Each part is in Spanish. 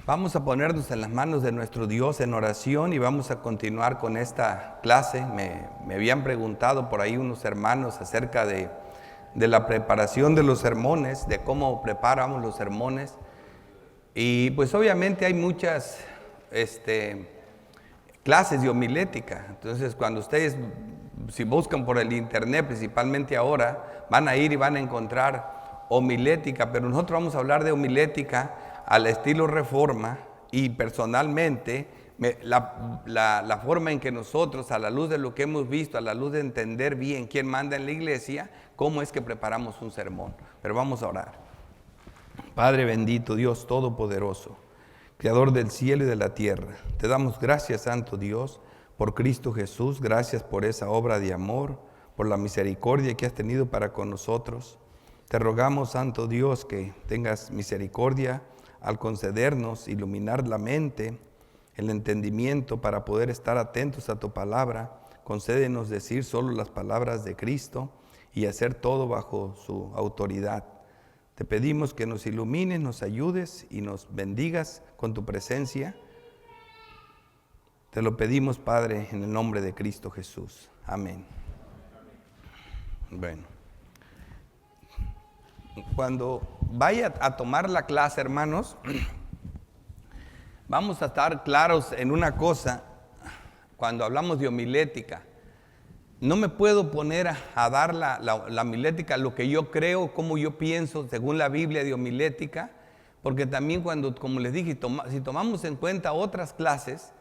Vamos a ponernos en las manos de nuestro Dios en oración y vamos a continuar con esta clase. Me habían preguntado por ahí unos hermanos acerca de la preparación de los sermones, de cómo preparamos los sermones. Y pues obviamente hay muchas clases de homilética. Entonces cuando ustedes, si buscan por el internet, principalmente ahora, van a ir y van a encontrar homilética, pero nosotros vamos a hablar de homilética al estilo Reforma, y personalmente la forma en que nosotros, a la luz de lo que hemos visto, a la luz de entender bien quién manda en la iglesia, cómo es que preparamos un sermón. Pero vamos a orar. Padre bendito, Dios todopoderoso, Creador del cielo y de la tierra, te damos gracias, Santo Dios, por Cristo Jesús. Gracias por esa obra de amor, por la misericordia que has tenido para con nosotros. Te rogamos, Santo Dios, que tengas misericordia al concedernos, iluminar la mente, el entendimiento para poder estar atentos a tu palabra. Concédenos decir solo las palabras de Cristo y hacer todo bajo su autoridad. Te pedimos que nos ilumines, nos ayudes y nos bendigas con tu presencia. Te lo pedimos, Padre, en el nombre de Cristo Jesús. Amén. Bueno, cuando vaya a tomar la clase, hermanos, vamos a estar claros en una cosa. Cuando hablamos de homilética, no me puedo poner a dar la homilética, lo que yo creo, como yo pienso, según la Biblia de homilética, porque también cuando, como les dije, si tomamos en cuenta otras clases,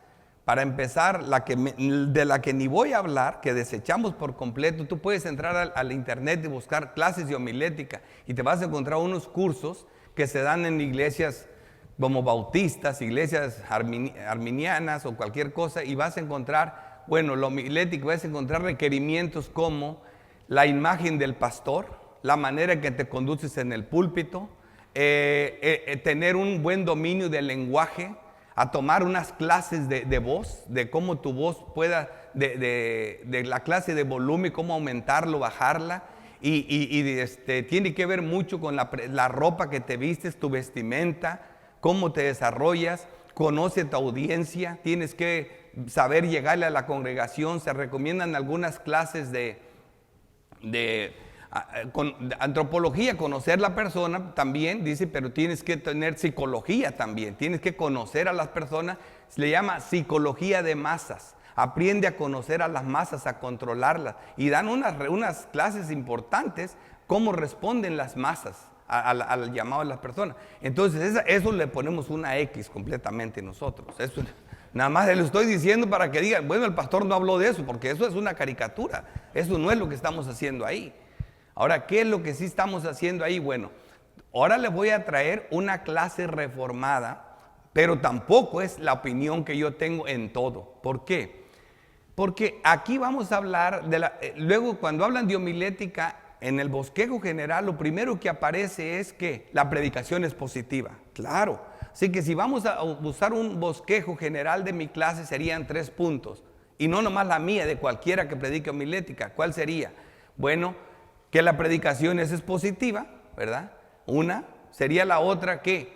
para empezar, de la que ni voy a hablar, que desechamos por completo, tú puedes entrar al internet y buscar clases de homilética y te vas a encontrar unos cursos que se dan en iglesias como bautistas, iglesias arminianas o cualquier cosa, y vas a encontrar, bueno, lo homilético, vas a encontrar requerimientos como la imagen del pastor, la manera en que te conduces en el púlpito, tener un buen dominio del lenguaje, a tomar unas clases de voz, de cómo tu voz pueda, de la clase de volumen, cómo aumentarlo, bajarla, tiene que ver mucho con la ropa que te vistes, tu vestimenta, cómo te desarrollas. Conoce tu audiencia, tienes que saber llegarle a la congregación. Se recomiendan algunas clases de antropología, conocer la persona también, dice, pero tienes que tener psicología también, tienes que conocer a las personas. Se le llama psicología de masas. Aprende a conocer a las masas, a controlarlas, y dan unas clases importantes, cómo responden las masas al llamado de las personas. Entonces eso le ponemos una X completamente nosotros. Eso nada más le estoy diciendo para que digan, bueno, el pastor no habló de eso, porque eso es una caricatura, eso no es lo que estamos haciendo ahí. Ahora, ¿qué es lo que sí estamos haciendo ahí? Bueno, ahora les voy a traer una clase reformada, pero tampoco es la opinión que yo tengo en todo. ¿Por qué? Porque aquí vamos a hablar luego cuando hablan de homilética, en el bosquejo general, lo primero que aparece es que la predicación es positiva. Claro. Así que si vamos a usar un bosquejo general de mi clase, serían 3 puntos. Y no nomás la mía, de cualquiera que predique homilética. ¿Cuál sería? Bueno, que la predicación es positiva, ¿verdad? Una. Sería la otra que,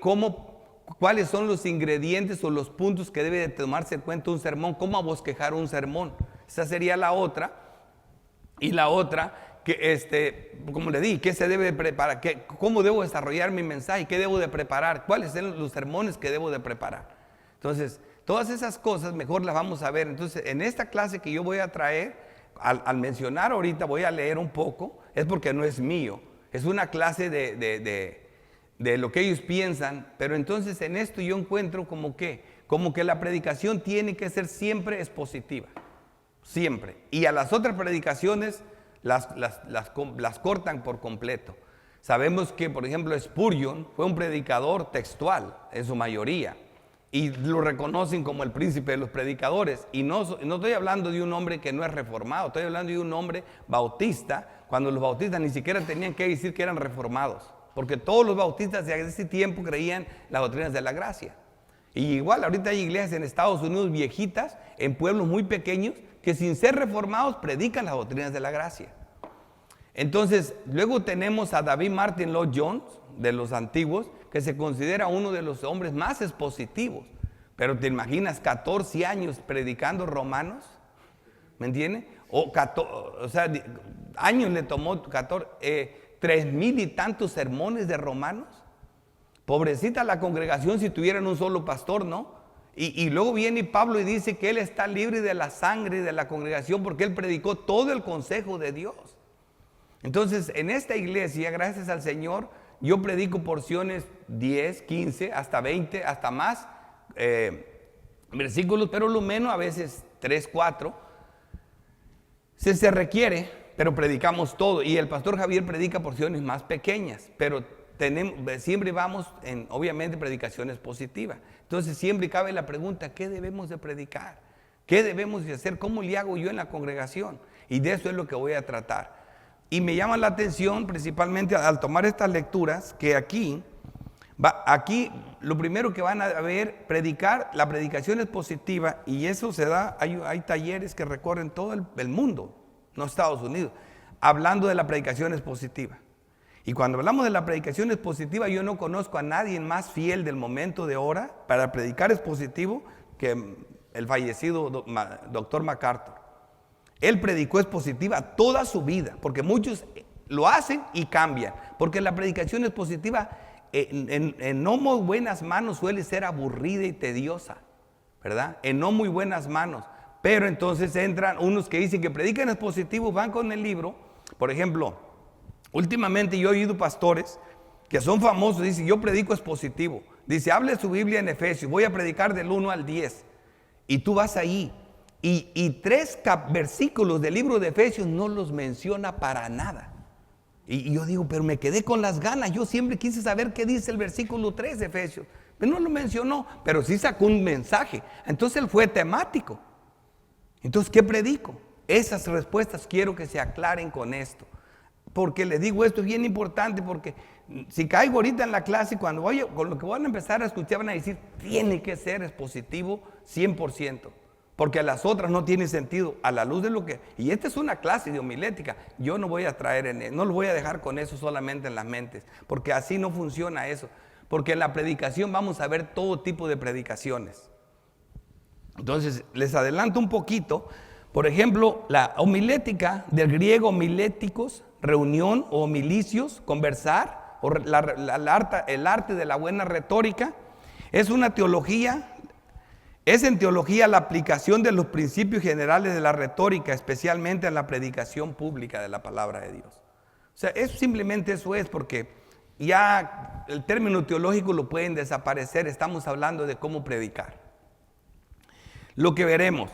¿cuáles son los ingredientes o los puntos que debe de tomarse en cuenta un sermón? ¿Cómo abosquejar un sermón? Esa sería la otra. Y la otra, que como le dije, ¿qué se debe de preparar? ¿Cómo debo desarrollar mi mensaje? ¿Qué debo de preparar? ¿Cuáles son los sermones que debo de preparar? Entonces, todas esas cosas mejor las vamos a ver. Entonces, en esta clase que yo voy a traer, al mencionar ahorita, voy a leer un poco, es porque no es mío. Es una clase de lo que ellos piensan, pero entonces en esto yo encuentro como que la predicación tiene que ser siempre expositiva. Siempre. Y a las otras predicaciones las cortan por completo. Sabemos que, por ejemplo, Spurgeon fue un predicador textual en su mayoría, y lo reconocen como el príncipe de los predicadores. Y no estoy hablando de un hombre que no es reformado, estoy hablando de un hombre bautista, cuando los bautistas ni siquiera tenían que decir que eran reformados, porque todos los bautistas de ese tiempo creían las doctrinas de la gracia. Y igual ahorita hay iglesias en Estados Unidos viejitas, en pueblos muy pequeños, que sin ser reformados predican las doctrinas de la gracia. Entonces, luego tenemos a David Martin Lloyd Jones, de los antiguos, que que se considera uno de los hombres más expositivos. Pero te imaginas 14 años predicando Romanos, ¿me entiendes? O sea, años le tomó 3,000 y tantos sermones de Romanos. Pobrecita la congregación si tuvieran un solo pastor, ¿no? Y luego viene Pablo y dice que él está libre de la sangre de la congregación porque él predicó todo el consejo de Dios. Entonces, en esta iglesia, gracias al Señor, yo predico porciones 10, 15, hasta 20, hasta más versículos, pero lo menos a veces 3, 4. Se requiere, pero predicamos todo. Y el pastor Javier predica porciones más pequeñas, pero siempre vamos en, obviamente, predicaciones positivas. Entonces siempre cabe la pregunta, ¿qué debemos de predicar? ¿Qué debemos de hacer? ¿Cómo le hago yo en la congregación? Y de eso es lo que voy a tratar. Y me llama la atención, principalmente al tomar estas lecturas, que aquí lo primero que van a ver, la predicación es positiva, y eso se da, hay talleres que recorren todo el mundo, no Estados Unidos, hablando de la predicación es positiva. Y cuando hablamos de la predicación expositiva, yo no conozco a nadie más fiel del momento de hora para predicar expositivo que el fallecido doctor MacArthur. Él predicó expositiva toda su vida, porque muchos lo hacen y cambian, porque la predicación expositiva en no muy buenas manos suele ser aburrida y tediosa, ¿verdad? En no muy buenas manos. Pero entonces entran unos que dicen que predican expositivo, van con el libro, por ejemplo. Últimamente yo he oído pastores que son famosos, dicen, yo predico expositivo. Dice, hable su Biblia en Efesios, voy a predicar del 1 al 10. Y tú vas ahí, y 3 versículos del libro de Efesios no los menciona para nada. Y yo digo, pero me quedé con las ganas, yo siempre quise saber qué dice el versículo 3 de Efesios. Pero no lo mencionó, pero sí sacó un mensaje. Entonces él fue temático. Entonces, ¿qué predico? Esas respuestas quiero que se aclaren con esto. Porque les digo, esto es bien importante, porque si caigo ahorita en la clase, con lo que van a empezar a escuchar, van a decir, tiene que ser expositivo 100%, porque a las otras no tiene sentido, a la luz de lo que, y esta es una clase de homilética, yo no voy a no lo voy a dejar con eso solamente en las mentes, porque así no funciona eso, porque en la predicación vamos a ver todo tipo de predicaciones. Entonces, les adelanto un poquito. Por ejemplo, la homilética, del griego homiléticos, reunión, o homilicios, conversar, o el arte de la buena retórica, es en teología la aplicación de los principios generales de la retórica, especialmente en la predicación pública de la palabra de Dios. O sea, simplemente eso es, porque ya el término teológico lo pueden desaparecer, estamos hablando de cómo predicar. Lo que veremos.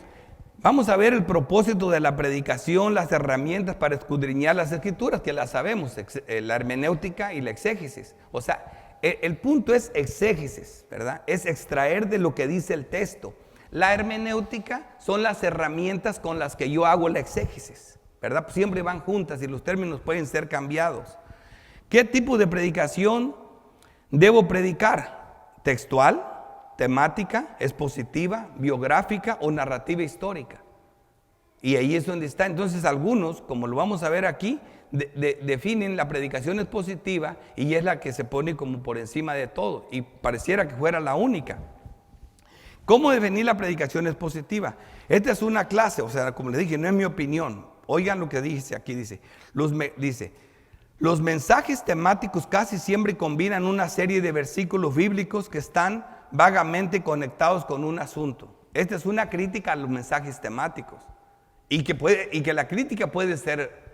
Vamos a ver el propósito de la predicación, las herramientas para escudriñar las escrituras, que las sabemos, la hermenéutica y la exégesis. O sea, el punto es exégesis, ¿verdad? Es extraer de lo que dice el texto. La hermenéutica son las herramientas con las que yo hago la exégesis, ¿verdad? Pues siempre van juntas y los términos pueden ser cambiados. ¿Qué tipo de predicación debo predicar? ¿Textual? ¿Temática, expositiva, biográfica o narrativa histórica? Y ahí es donde está. Entonces algunos, como lo vamos a ver aquí, definen la predicación expositiva y es la que se pone como por encima de todo y pareciera que fuera la única. ¿Cómo definir la predicación expositiva? Esta es una clase, o sea, como les dije, no es mi opinión. Oigan lo que dice aquí, dice, los mensajes temáticos casi siempre combinan una serie de versículos bíblicos que están vagamente conectados con un asunto. Esta es una crítica a los mensajes temáticos y que la crítica puede ser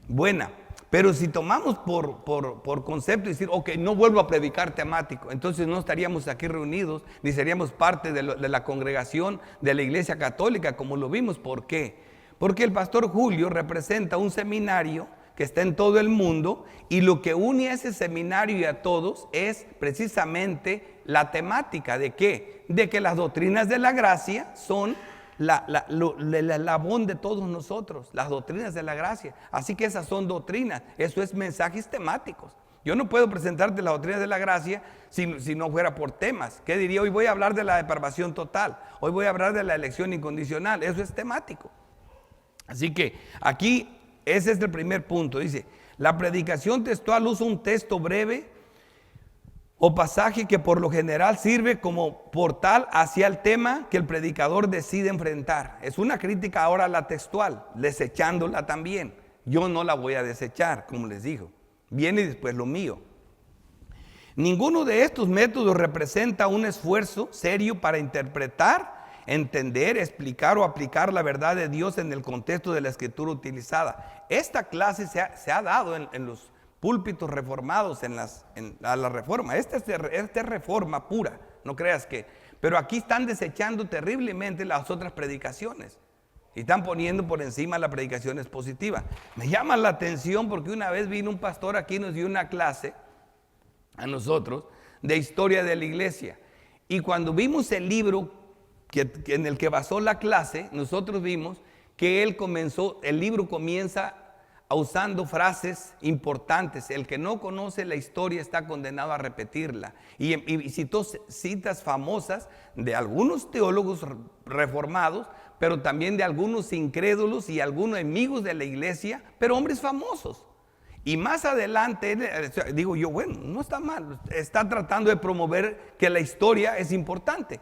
buena, pero si tomamos por concepto y decir, ok, no vuelvo a predicar temático, entonces no estaríamos aquí reunidos ni seríamos parte de la congregación de la Iglesia Católica como lo vimos. ¿Por qué? Porque el pastor Julio representa un seminario que está en todo el mundo, y lo que une a ese seminario y a todos es precisamente la temática de ¿qué? De que las doctrinas de la gracia son el eslabón de todos nosotros, las doctrinas de la gracia. Así que esas son doctrinas, eso es mensajes temáticos. Yo no puedo presentarte las doctrinas de la gracia si no fuera por temas. ¿Qué diría? Hoy voy a hablar de la depravación total, hoy voy a hablar de la elección incondicional, eso es temático. Así que aquí ese es el primer punto. Dice, la predicación textual usa un texto breve o pasaje que por lo general sirve como portal hacia el tema que el predicador decide enfrentar. Es una crítica ahora a la textual, desechándola también. Yo no la voy a desechar, como les digo. Viene después lo mío. Ninguno de estos métodos representa un esfuerzo serio para interpretar, entender, explicar o aplicar la verdad de Dios en el contexto de la escritura utilizada. Esta clase se ha dado en los púlpitos reformados, a la reforma. Esta es reforma pura, no creas que. Pero aquí están desechando terriblemente las otras predicaciones y están poniendo por encima la predicación expositiva. Me llama la atención porque una vez vino un pastor aquí y nos dio una clase a nosotros de historia de la iglesia. Y cuando vimos el libro en el que basó la clase, nosotros vimos que el libro comienza usando frases importantes. El que no conoce la historia está condenado a repetirla. Y citó citas famosas de algunos teólogos reformados, pero también de algunos incrédulos y algunos enemigos de la iglesia, pero hombres famosos. Y más adelante, digo yo, bueno, no está mal, está tratando de promover que la historia es importante.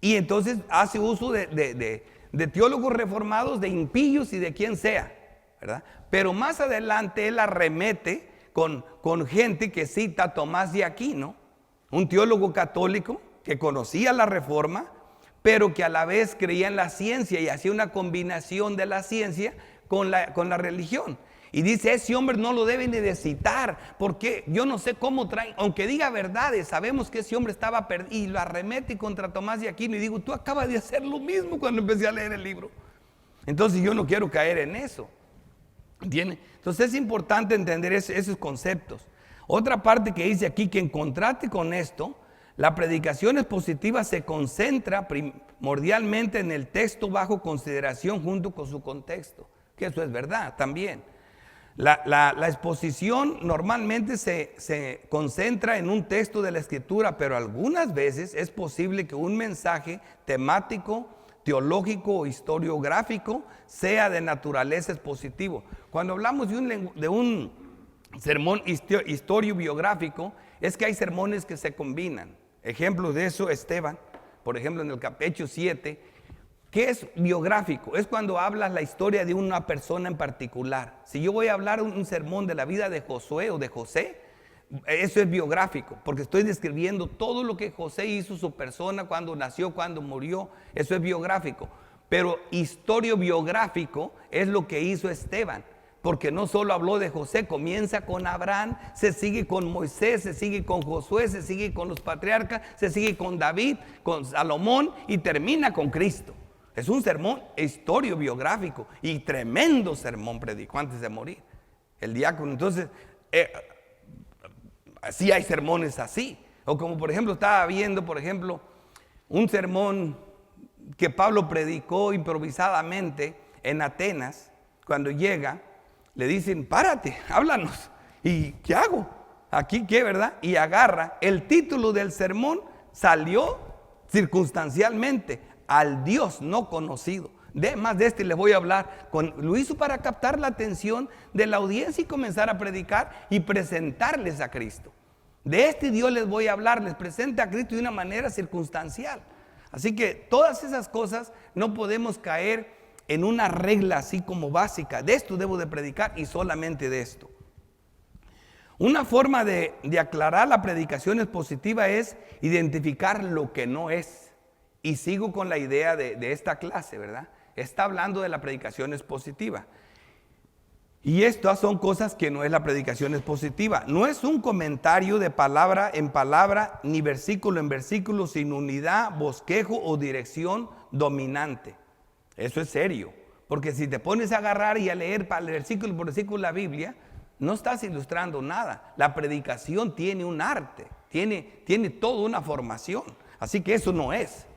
Y entonces hace uso de teólogos reformados, de impíos y de quien sea, ¿verdad? Pero más adelante él arremete con gente que cita a Tomás de Aquino, un teólogo católico que conocía la reforma, pero que a la vez creía en la ciencia y hacía una combinación de la ciencia con la religión. Y dice, ese hombre no lo deben de citar, porque yo no sé cómo traen, aunque diga verdades, sabemos que ese hombre estaba perdido, y lo arremete contra Tomás de Aquino, y digo, tú acabas de hacer lo mismo cuando empecé a leer el libro. Entonces yo no quiero caer en eso, ¿entiendes? Entonces es importante entender esos conceptos. Otra parte que dice aquí, que en contraste con esto, la predicación expositiva se concentra primordialmente en el texto bajo consideración junto con su contexto, que eso es verdad también. La exposición normalmente se concentra en un texto de la escritura, pero algunas veces es posible que un mensaje temático, teológico o historiográfico sea de naturaleza expositivo. Cuando hablamos de un sermón historiobiográfico, es que hay sermones que se combinan. Ejemplos de eso, Esteban, por ejemplo, en el capítulo 7. ¿Qué es biográfico? Es cuando hablas la historia de una persona en particular. Si yo voy a hablar un sermón de la vida de Josué o de José, eso es biográfico, porque estoy describiendo todo lo que José hizo, su persona, cuando nació, cuando murió. Eso es biográfico. Pero historiobiográfico es lo que hizo Esteban, porque no solo habló de José, comienza con Abraham, se sigue con Moisés, se sigue con Josué, se sigue con los patriarcas, se sigue con David, con Salomón y termina con Cristo. Es un sermón historiobiográfico y tremendo sermón predicó antes de morir el diácono. Entonces, sí hay sermones así. O como por ejemplo estaba viendo, por ejemplo, un sermón que Pablo predicó improvisadamente en Atenas. Cuando llega, le dicen, párate, háblanos. ¿Y qué hago? ¿Aquí qué, verdad? Y agarra, el título del sermón salió circunstancialmente, al Dios no conocido. Más de este les voy a hablar. Lo hizo para captar la atención de la audiencia y comenzar a predicar y presentarles a Cristo. De este Dios les voy a hablar, les presenta a Cristo de una manera circunstancial. Así que todas esas cosas no podemos caer en una regla así como básica. De esto debo de predicar y solamente de esto. Una forma de aclarar la predicación expositiva es identificar lo que no es. Y sigo con la idea de esta clase, ¿verdad? Está hablando de la predicación expositiva. Y estas son cosas que no es la predicación expositiva. No es un comentario de palabra en palabra, ni versículo en versículo, sin unidad, bosquejo o dirección dominante. Eso es serio. Porque si te pones a agarrar y a leer versículo por versículo la Biblia, no estás ilustrando nada. La predicación tiene un arte, tiene toda una formación. Así que eso no es.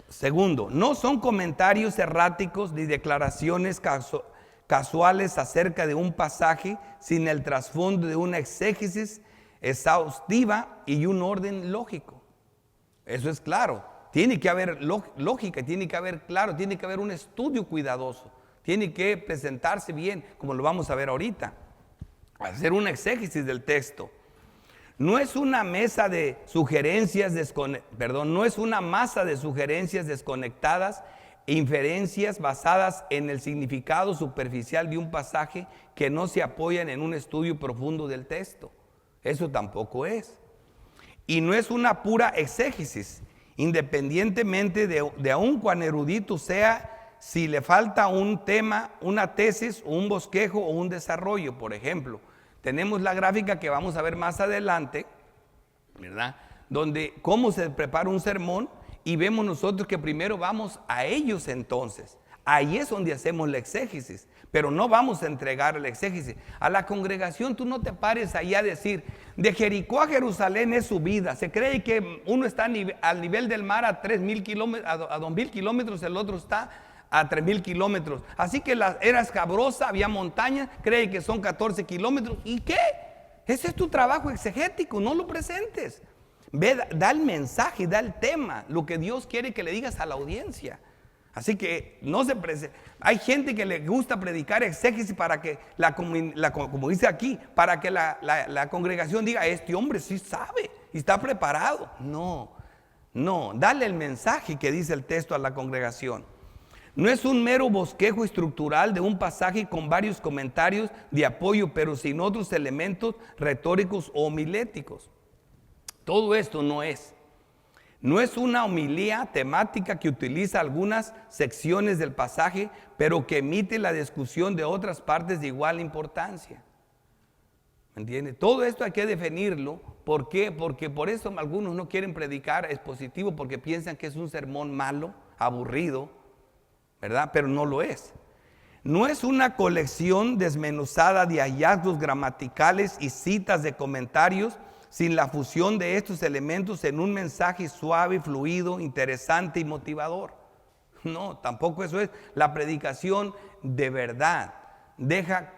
Segundo, no son comentarios erráticos ni declaraciones casuales acerca de un pasaje sin el trasfondo de una exégesis exhaustiva y un orden lógico. Eso es claro. Tiene que haber lógica, tiene que haber tiene que haber un estudio cuidadoso. Tiene que presentarse bien, como lo vamos a ver ahorita. Hacer una exégesis del texto. No es una mesa de sugerencias no es una masa de sugerencias desconectadas e inferencias basadas en el significado superficial de un pasaje que no se apoyan en un estudio profundo del texto. Eso tampoco es. Y no es una pura exégesis, independientemente de aun cuán erudito sea, si le falta un tema, una tesis, o un bosquejo o un desarrollo. Por ejemplo, tenemos la gráfica que vamos a ver más adelante, ¿verdad? Donde cómo se prepara un sermón, y vemos nosotros que primero vamos a ellos entonces. Ahí es donde hacemos la exégesis, pero no vamos a entregar la exégesis. A la congregación tú no te pares ahí a decir, de Jericó a Jerusalén es subida. Se cree que uno está al nivel del mar a 3,000 kilómetros, a 2,000 kilómetros, el otro está a 3,000 kilómetros. Así que era escabrosa, había montañas, cree que son 14 kilómetros. ¿Y qué? Ese es tu trabajo exegético, no lo presentes. Ve, da el mensaje, da el tema, lo que Dios quiere que le digas a la audiencia. Así que no se presente. Hay gente que le gusta predicar exégesis para que, como dice aquí, para que la congregación diga, este hombre sí sabe y está preparado. No, dale el mensaje que dice el texto a la congregación. No es un mero bosquejo estructural de un pasaje con varios comentarios de apoyo, pero sin otros elementos retóricos o homiléticos. Todo esto no es. No es una homilía temática que utiliza algunas secciones del pasaje, pero que emite la discusión de otras partes de igual importancia. ¿Me entiende? Todo esto hay que definirlo. ¿Por qué? Porque por eso algunos no quieren predicar expositivo, porque piensan que es un sermón malo, aburrido, ¿verdad? Pero no lo es. No es una colección desmenuzada de hallazgos gramaticales y citas de comentarios sin la fusión de estos elementos en un mensaje suave, fluido, interesante y motivador. No, tampoco eso es. La predicación de verdad deja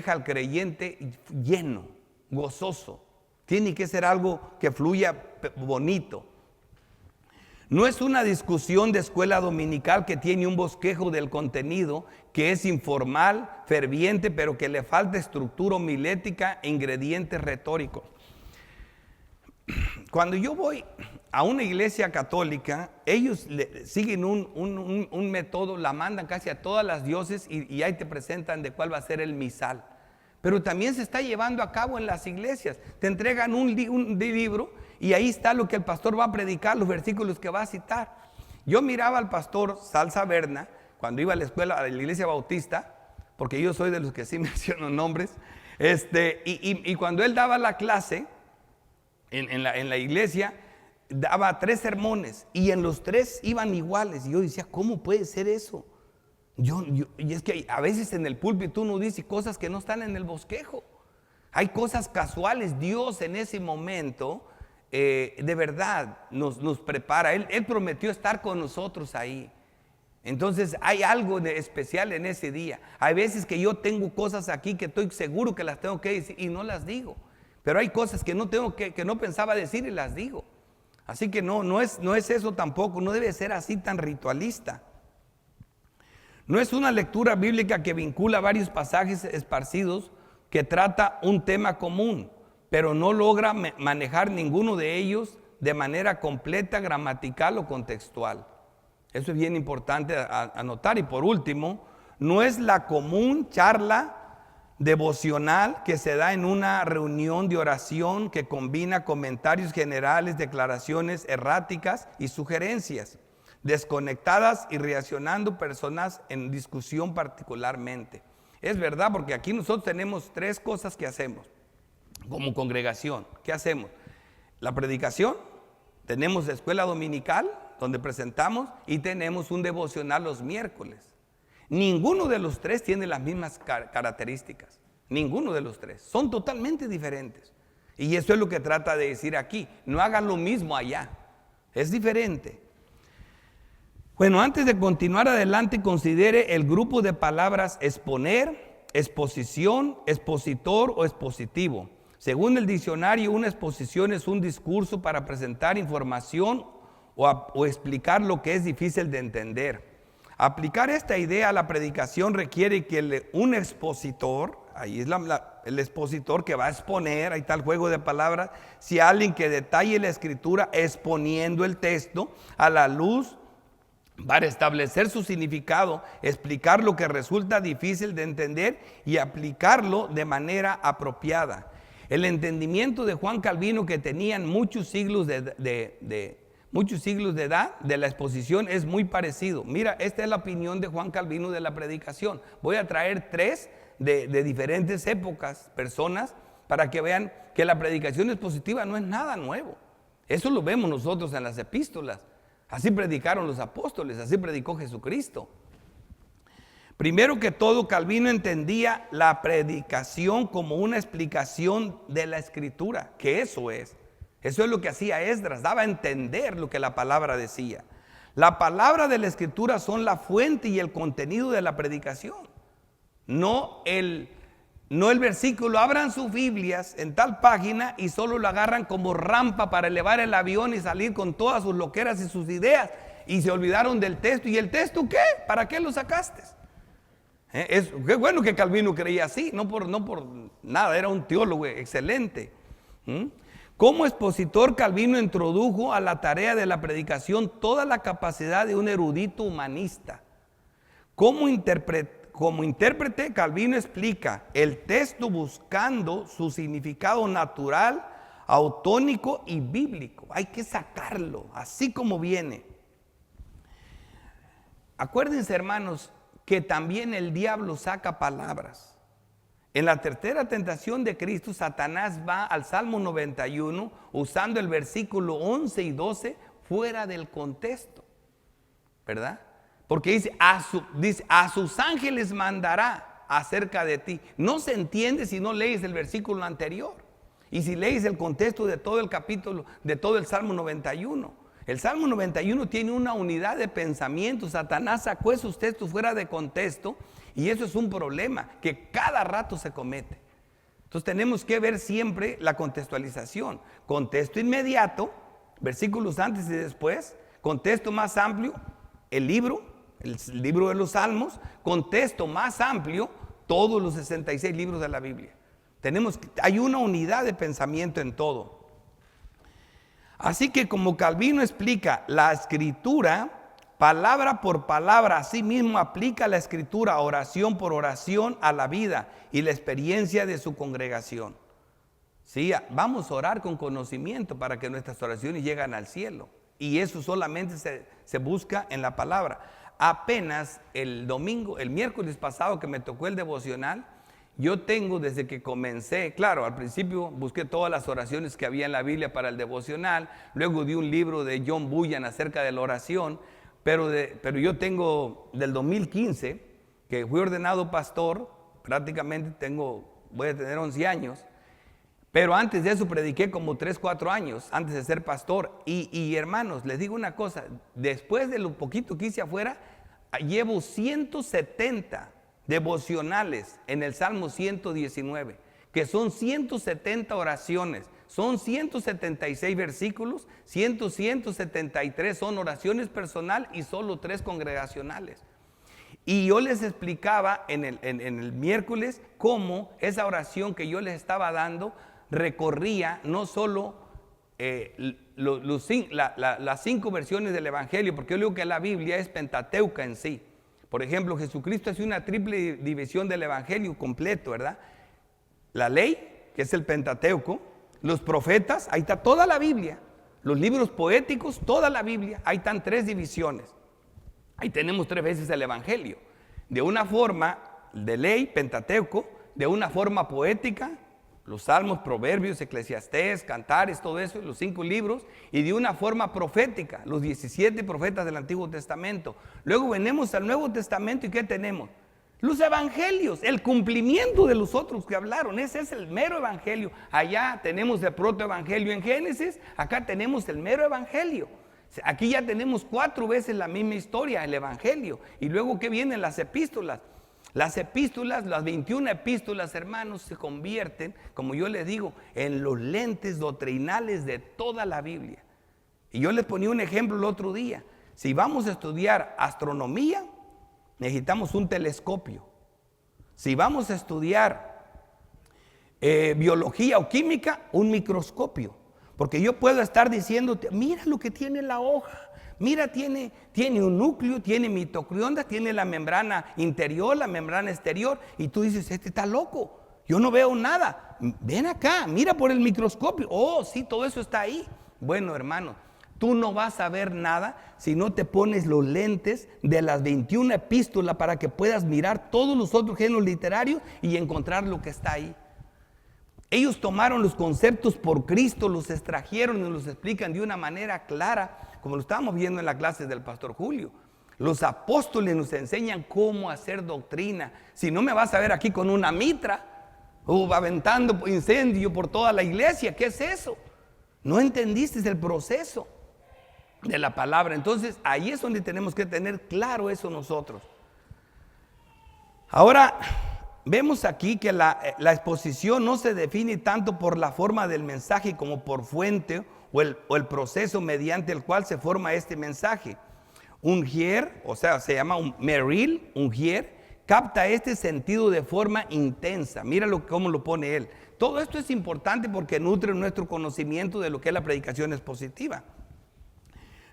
al creyente lleno, gozoso. Tiene que ser algo que fluya bonito. No es una discusión de escuela dominical que tiene un bosquejo del contenido, que es informal, ferviente, pero que le falta estructura homilética e ingredientes retóricos. Cuando yo voy a una iglesia católica, ellos siguen un método, la mandan casi a todas las diócesis y ahí te presentan de cuál va a ser el misal. Pero también se está llevando a cabo en las iglesias. Te entregan un libro y ahí está lo que el pastor va a predicar, los versículos que va a citar. Yo miraba al pastor Salsa Berna cuando iba a la escuela, a la iglesia bautista, porque yo soy de los que sí menciono nombres, y cuando él daba la clase en la iglesia, daba 3 sermones y en los 3 iban iguales. Y yo decía, ¿cómo puede ser eso? Y es que a veces en el púlpito uno dice cosas que no están en el bosquejo. Hay cosas casuales. Dios en ese momento de verdad nos prepara. Él prometió estar con nosotros ahí. Entonces hay algo especial en ese día. Hay veces que yo tengo cosas aquí que estoy seguro que las tengo que decir y no las digo. Pero hay cosas que no pensaba decir y las digo. Así que no es eso tampoco. No debe ser así tan ritualista. No es una lectura bíblica que vincula varios pasajes esparcidos que trata un tema común, pero no logra manejar ninguno de ellos de manera completa, gramatical o contextual. Eso es bien importante anotar. Y por último, no es la común charla devocional que se da en una reunión de oración que combina comentarios generales, declaraciones erráticas y sugerencias desconectadas y reaccionando personas en discusión particularmente. Es verdad, porque aquí nosotros tenemos 3 cosas que hacemos como congregación. ¿Qué hacemos? La predicación, tenemos la escuela dominical donde presentamos y tenemos un devocional los miércoles. Ninguno de los 3 tiene las mismas características. Ninguno de los 3. Son totalmente diferentes. Y eso es lo que trata de decir aquí. No hagan lo mismo allá. Es diferente. Bueno, antes de continuar adelante, considere el grupo de palabras exponer, exposición, expositor o expositivo. Según el diccionario, una exposición es un discurso para presentar información o explicar lo que es difícil de entender. Aplicar esta idea a la predicación requiere que un expositor, ahí es el expositor que va a exponer, ahí está el juego de palabras. Si alguien que detalle la escritura exponiendo el texto a la luz para establecer su significado, explicar lo que resulta difícil de entender y aplicarlo de manera apropiada. El entendimiento de Juan Calvino, que tenían muchos siglos de edad de la exposición, es muy parecido. Mira, esta es la opinión de Juan Calvino de la predicación. Voy a traer 3 de diferentes épocas, personas, para que vean que la predicación expositiva no es nada nuevo. Eso lo vemos nosotros en las epístolas. Así predicaron los apóstoles, así predicó Jesucristo. Primero que todo, Calvino entendía la predicación como una explicación de la escritura, que eso es lo que hacía Esdras, daba a entender lo que la palabra decía. La palabra de la escritura son la fuente y el contenido de la predicación, no el versículo. Abran sus Biblias en tal página y solo lo agarran como rampa para elevar el avión y salir con todas sus loqueras y sus ideas, y se olvidaron del texto. ¿Y el texto qué? ¿Para qué lo sacaste? Qué bueno que Calvino creía así, no por nada, era un teólogo excelente. Como expositor, Calvino introdujo a la tarea de la predicación toda la capacidad de un erudito humanista. Como intérprete, Calvino explica el texto buscando su significado natural, autónico y bíblico. Hay que sacarlo así como viene. Acuérdense, hermanos, que también el diablo saca palabras. En la tercera tentación de Cristo, Satanás va al Salmo 91 usando el versículo 11 y 12 fuera del contexto, ¿verdad? Porque dice, a sus ángeles mandará acerca de ti. No se entiende si no lees el versículo anterior y si lees el contexto de todo el capítulo, de todo el Salmo 91. El Salmo 91 tiene una unidad de pensamiento. Satanás sacó esos textos fuera de contexto, y eso es un problema que cada rato se comete. Entonces tenemos que ver siempre la contextualización. Contexto inmediato, versículos antes y después. Contexto más amplio, el libro de los Salmos. Contexto más amplio, todos los 66 libros de la Biblia. Hay una unidad de pensamiento en todo. Así que como Calvino explica la escritura palabra por palabra, así mismo aplica la escritura oración por oración a la vida y la experiencia de su congregación. Sí, vamos a orar con conocimiento para que nuestras oraciones lleguen al cielo, y eso solamente se busca en la palabra. Apenas el miércoles pasado que me tocó el devocional, yo tengo desde que comencé, claro, al principio busqué todas las oraciones que había en la Biblia para el devocional, luego di un libro de John Bunyan acerca de la oración, pero yo tengo del 2015, que fui ordenado pastor, prácticamente voy a tener 11 años, pero antes de eso prediqué como 3, 4 años, antes de ser pastor, y hermanos, les digo una cosa, después de lo poquito que hice afuera, llevo 170 devocionales en el Salmo 119, que son 170 oraciones, son 176 versículos, 173 son oraciones personal y solo 3 congregacionales. Y yo les explicaba en el miércoles cómo esa oración que yo les estaba dando recorría no solo las 5 versiones del Evangelio, porque yo digo que la Biblia es pentateuca en sí. Por ejemplo, Jesucristo hace una triple división del Evangelio completo, ¿verdad? La ley, que es el Pentateuco, los profetas, ahí está toda la Biblia, los libros poéticos, toda la Biblia, ahí están 3 divisiones. Ahí tenemos 3 veces el Evangelio, de una forma de ley, Pentateuco, de una forma poética, los Salmos, Proverbios, Eclesiastés, Cantares, todo eso, los 5 libros, y de una forma profética, los 17 profetas del Antiguo Testamento. Luego venimos al Nuevo Testamento, ¿y qué tenemos? Los evangelios, el cumplimiento de los otros que hablaron. Ese es el mero evangelio. Allá tenemos el protoevangelio en Génesis, acá tenemos el mero evangelio. Aquí ya tenemos 4 veces la misma historia, el evangelio. Y luego, ¿qué vienen? Las epístolas. Las epístolas, las 21 epístolas, hermanos, se convierten, como yo les digo, en los lentes doctrinales de toda la Biblia. Y yo les ponía un ejemplo el otro día. Si vamos a estudiar astronomía, necesitamos un telescopio. Si vamos a estudiar biología o química, un microscopio. Porque yo puedo estar diciéndote, mira lo que tiene la hoja, mira, tiene un núcleo, tiene mitocondrias, tiene la membrana interior, la membrana exterior, y tú dices, este está loco, yo no veo nada. Ven acá, mira por el microscopio. Oh, sí, todo eso está ahí. Bueno, hermano, tú no vas a ver nada si no te pones los lentes de las 21 epístolas para que puedas mirar todos los otros géneros literarios y encontrar lo que está ahí. Ellos tomaron los conceptos por Cristo, los extrajeron y los explican de una manera clara, como lo estábamos viendo en la clase del pastor Julio. Los apóstoles nos enseñan cómo hacer doctrina. Si no me vas a ver aquí con una mitra o aventando incendio por toda la iglesia, ¿qué es eso? No entendiste el proceso de la palabra. Entonces ahí es donde tenemos que tener claro eso nosotros. Ahora, vemos aquí que la exposición no se define tanto por la forma del mensaje como por fuente o el proceso mediante el cual se forma este mensaje. Ungir, o sea, se llama un meril, ungir, capta este sentido de forma intensa. Míralo cómo lo pone él. Todo esto es importante porque nutre nuestro conocimiento de lo que es la predicación expositiva.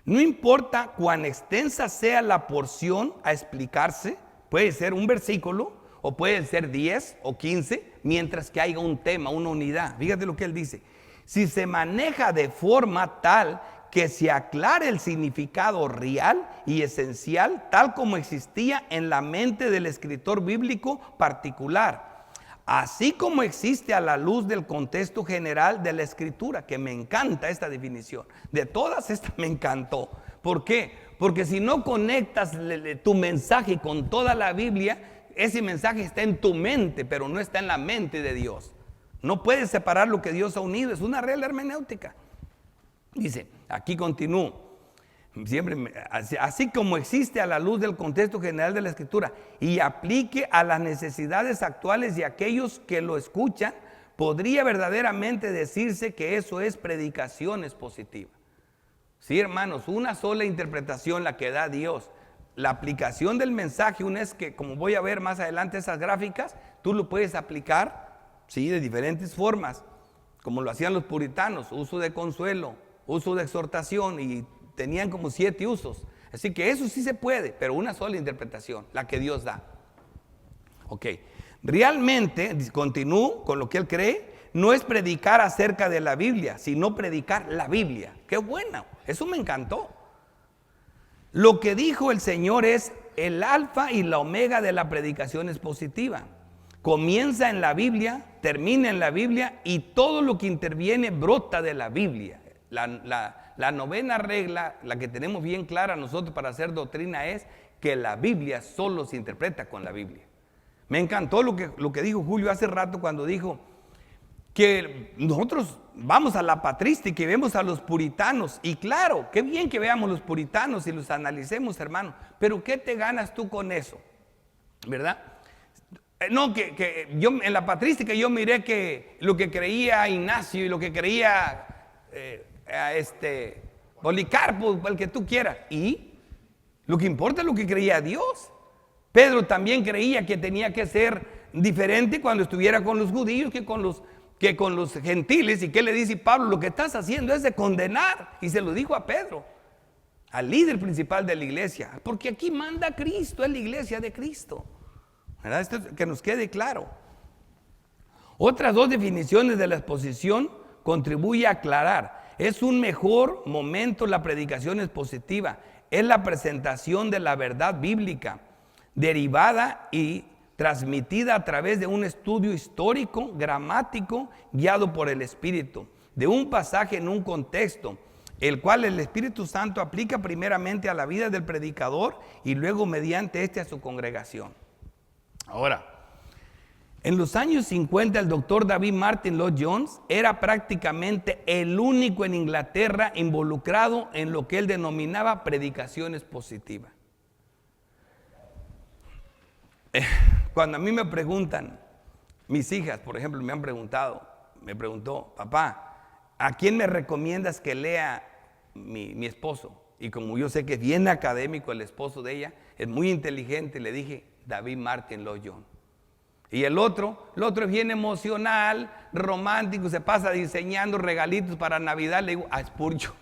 No importa cuán extensa sea la porción a explicarse, puede ser un versículo, o pueden ser 10 o 15, mientras que haya un tema, una unidad. Fíjate lo que él dice. Si se maneja de forma tal que se aclare el significado real y esencial, tal como existía en la mente del escritor bíblico particular, así como existe a la luz del contexto general de la escritura, que me encanta esta definición. De todas estas me encantó. ¿Por qué? Porque si no conectas tu mensaje con toda la Biblia, ese mensaje está en tu mente, pero no está en la mente de Dios. No puedes separar lo que Dios ha unido, es una real hermenéutica. Dice, aquí continúo, así como existe a la luz del contexto general de la Escritura y aplique a las necesidades actuales de aquellos que lo escuchan, podría verdaderamente decirse que eso es predicación expositiva. Sí, hermanos, una sola interpretación la que da Dios. La aplicación del mensaje, una es que, como voy a ver más adelante esas gráficas, tú lo puedes aplicar, sí, de diferentes formas, como lo hacían los puritanos, uso de consuelo, uso de exhortación, y tenían como 7 usos. Así que eso sí se puede, pero una sola interpretación, la que Dios da. Ok, realmente, continúo con lo que él cree, no es predicar acerca de la Biblia, sino predicar la Biblia. ¡Qué bueno! Eso me encantó. Lo que dijo el Señor es el alfa y la omega de la predicación expositiva. Comienza en la Biblia, termina en la Biblia y todo lo que interviene brota de la Biblia. La novena regla, la que tenemos bien clara nosotros para hacer doctrina, es que la Biblia solo se interpreta con la Biblia. Me encantó lo que dijo Julio hace rato cuando dijo que nosotros vamos a la patrística y vemos a los puritanos, y claro, qué bien que veamos los puritanos y los analicemos, hermano, pero ¿qué te ganas tú con eso? ¿Verdad? No, que yo en la patrística yo miré que lo que creía Ignacio y lo que creía Policarpo, el que tú quieras, y lo que importa es lo que creía Dios. Pedro también creía que tenía que ser diferente cuando estuviera con los judíos que con los gentiles. ¿Y qué le dice Pablo? Lo que estás haciendo es de condenar. Y se lo dijo a Pedro, al líder principal de la iglesia, porque aquí manda Cristo, es la iglesia de Cristo, ¿verdad? Esto que nos quede claro. Otras 2 definiciones de la exposición contribuye a aclarar. Es un mejor momento la predicación expositiva, es la presentación de la verdad bíblica, derivada y transmitida a través de un estudio histórico, gramático, guiado por el Espíritu, de un pasaje en un contexto, el cual el Espíritu Santo aplica primeramente a la vida del predicador y luego mediante a su congregación. Ahora, en los años 50 el doctor David Martin Lloyd Jones era prácticamente el único en Inglaterra involucrado en lo que él denominaba predicación expositiva. Cuando a mí me preguntan, mis hijas, por ejemplo, me preguntó, papá, ¿a quién me recomiendas que lea mi esposo? Y como yo sé que es bien académico el esposo de ella, es muy inteligente, le dije, David Martin Lloyd Jones. Y el otro es bien emocional, romántico, se pasa diseñando regalitos para Navidad. Le digo, a Spurgeon.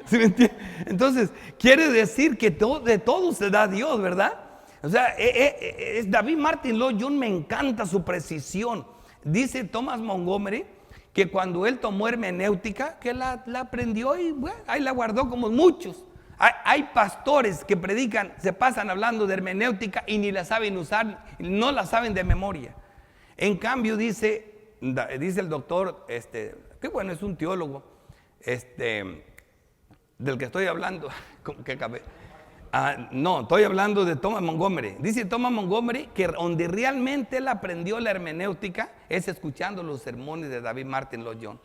¿Sí me entiende? Entonces, quiere decir que de todo se da Dios, ¿verdad? O sea, David Martin Lloyd Jones, me encanta su precisión. Dice Thomas Montgomery que cuando él tomó hermenéutica, que la aprendió y bueno, ahí la guardó como muchos. Hay pastores que predican, se pasan hablando de hermenéutica y ni la saben usar, no la saben de memoria. En cambio dice el doctor, que bueno, es un teólogo, del que estoy hablando, como que acabé. No, estoy hablando de Thomas Montgomery. Dice Thomas Montgomery que donde realmente él aprendió la hermenéutica es escuchando los sermones de David Martin Lloyd Jones.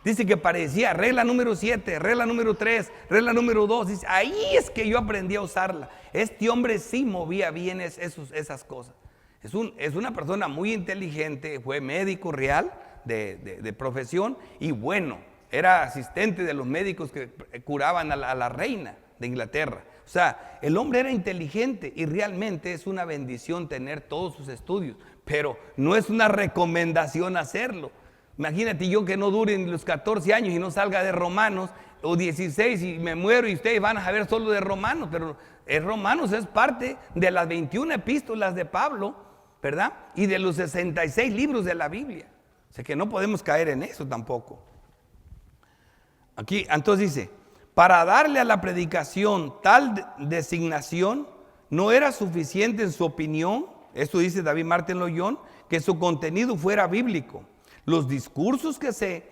Dice que parecía regla número 7, regla número 3, regla número 2. Dice, ahí es que yo aprendí a usarla. Este hombre sí movía bien esas cosas. Es una persona muy inteligente, fue médico real de profesión y bueno, era asistente de los médicos que curaban a la reina de Inglaterra. O sea, el hombre era inteligente y realmente es una bendición tener todos sus estudios, pero no es una recomendación hacerlo. Imagínate yo que no dure los 14 años y no salga de Romanos, o 16 y me muero y ustedes van a saber solo de Romanos, pero Romanos es parte de las 21 epístolas de Pablo, ¿verdad? Y de los 66 libros de la Biblia. O sea que no podemos caer en eso tampoco. Aquí, entonces dice, para darle a la predicación tal designación, no era suficiente en su opinión, esto dice David Martin Lloyd Jones, que su contenido fuera bíblico. Los discursos que se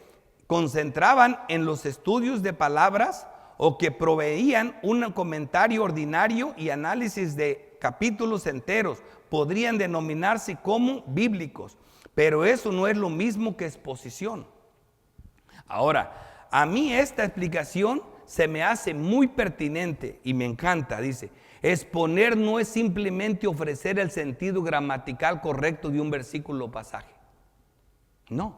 concentraban en los estudios de palabras o que proveían un comentario ordinario y análisis de capítulos enteros podrían denominarse como bíblicos, pero eso no es lo mismo que exposición. Ahora, a mí esta explicación se me hace muy pertinente y me encanta. Dice, exponer no es simplemente ofrecer el sentido gramatical correcto de un versículo o pasaje. No,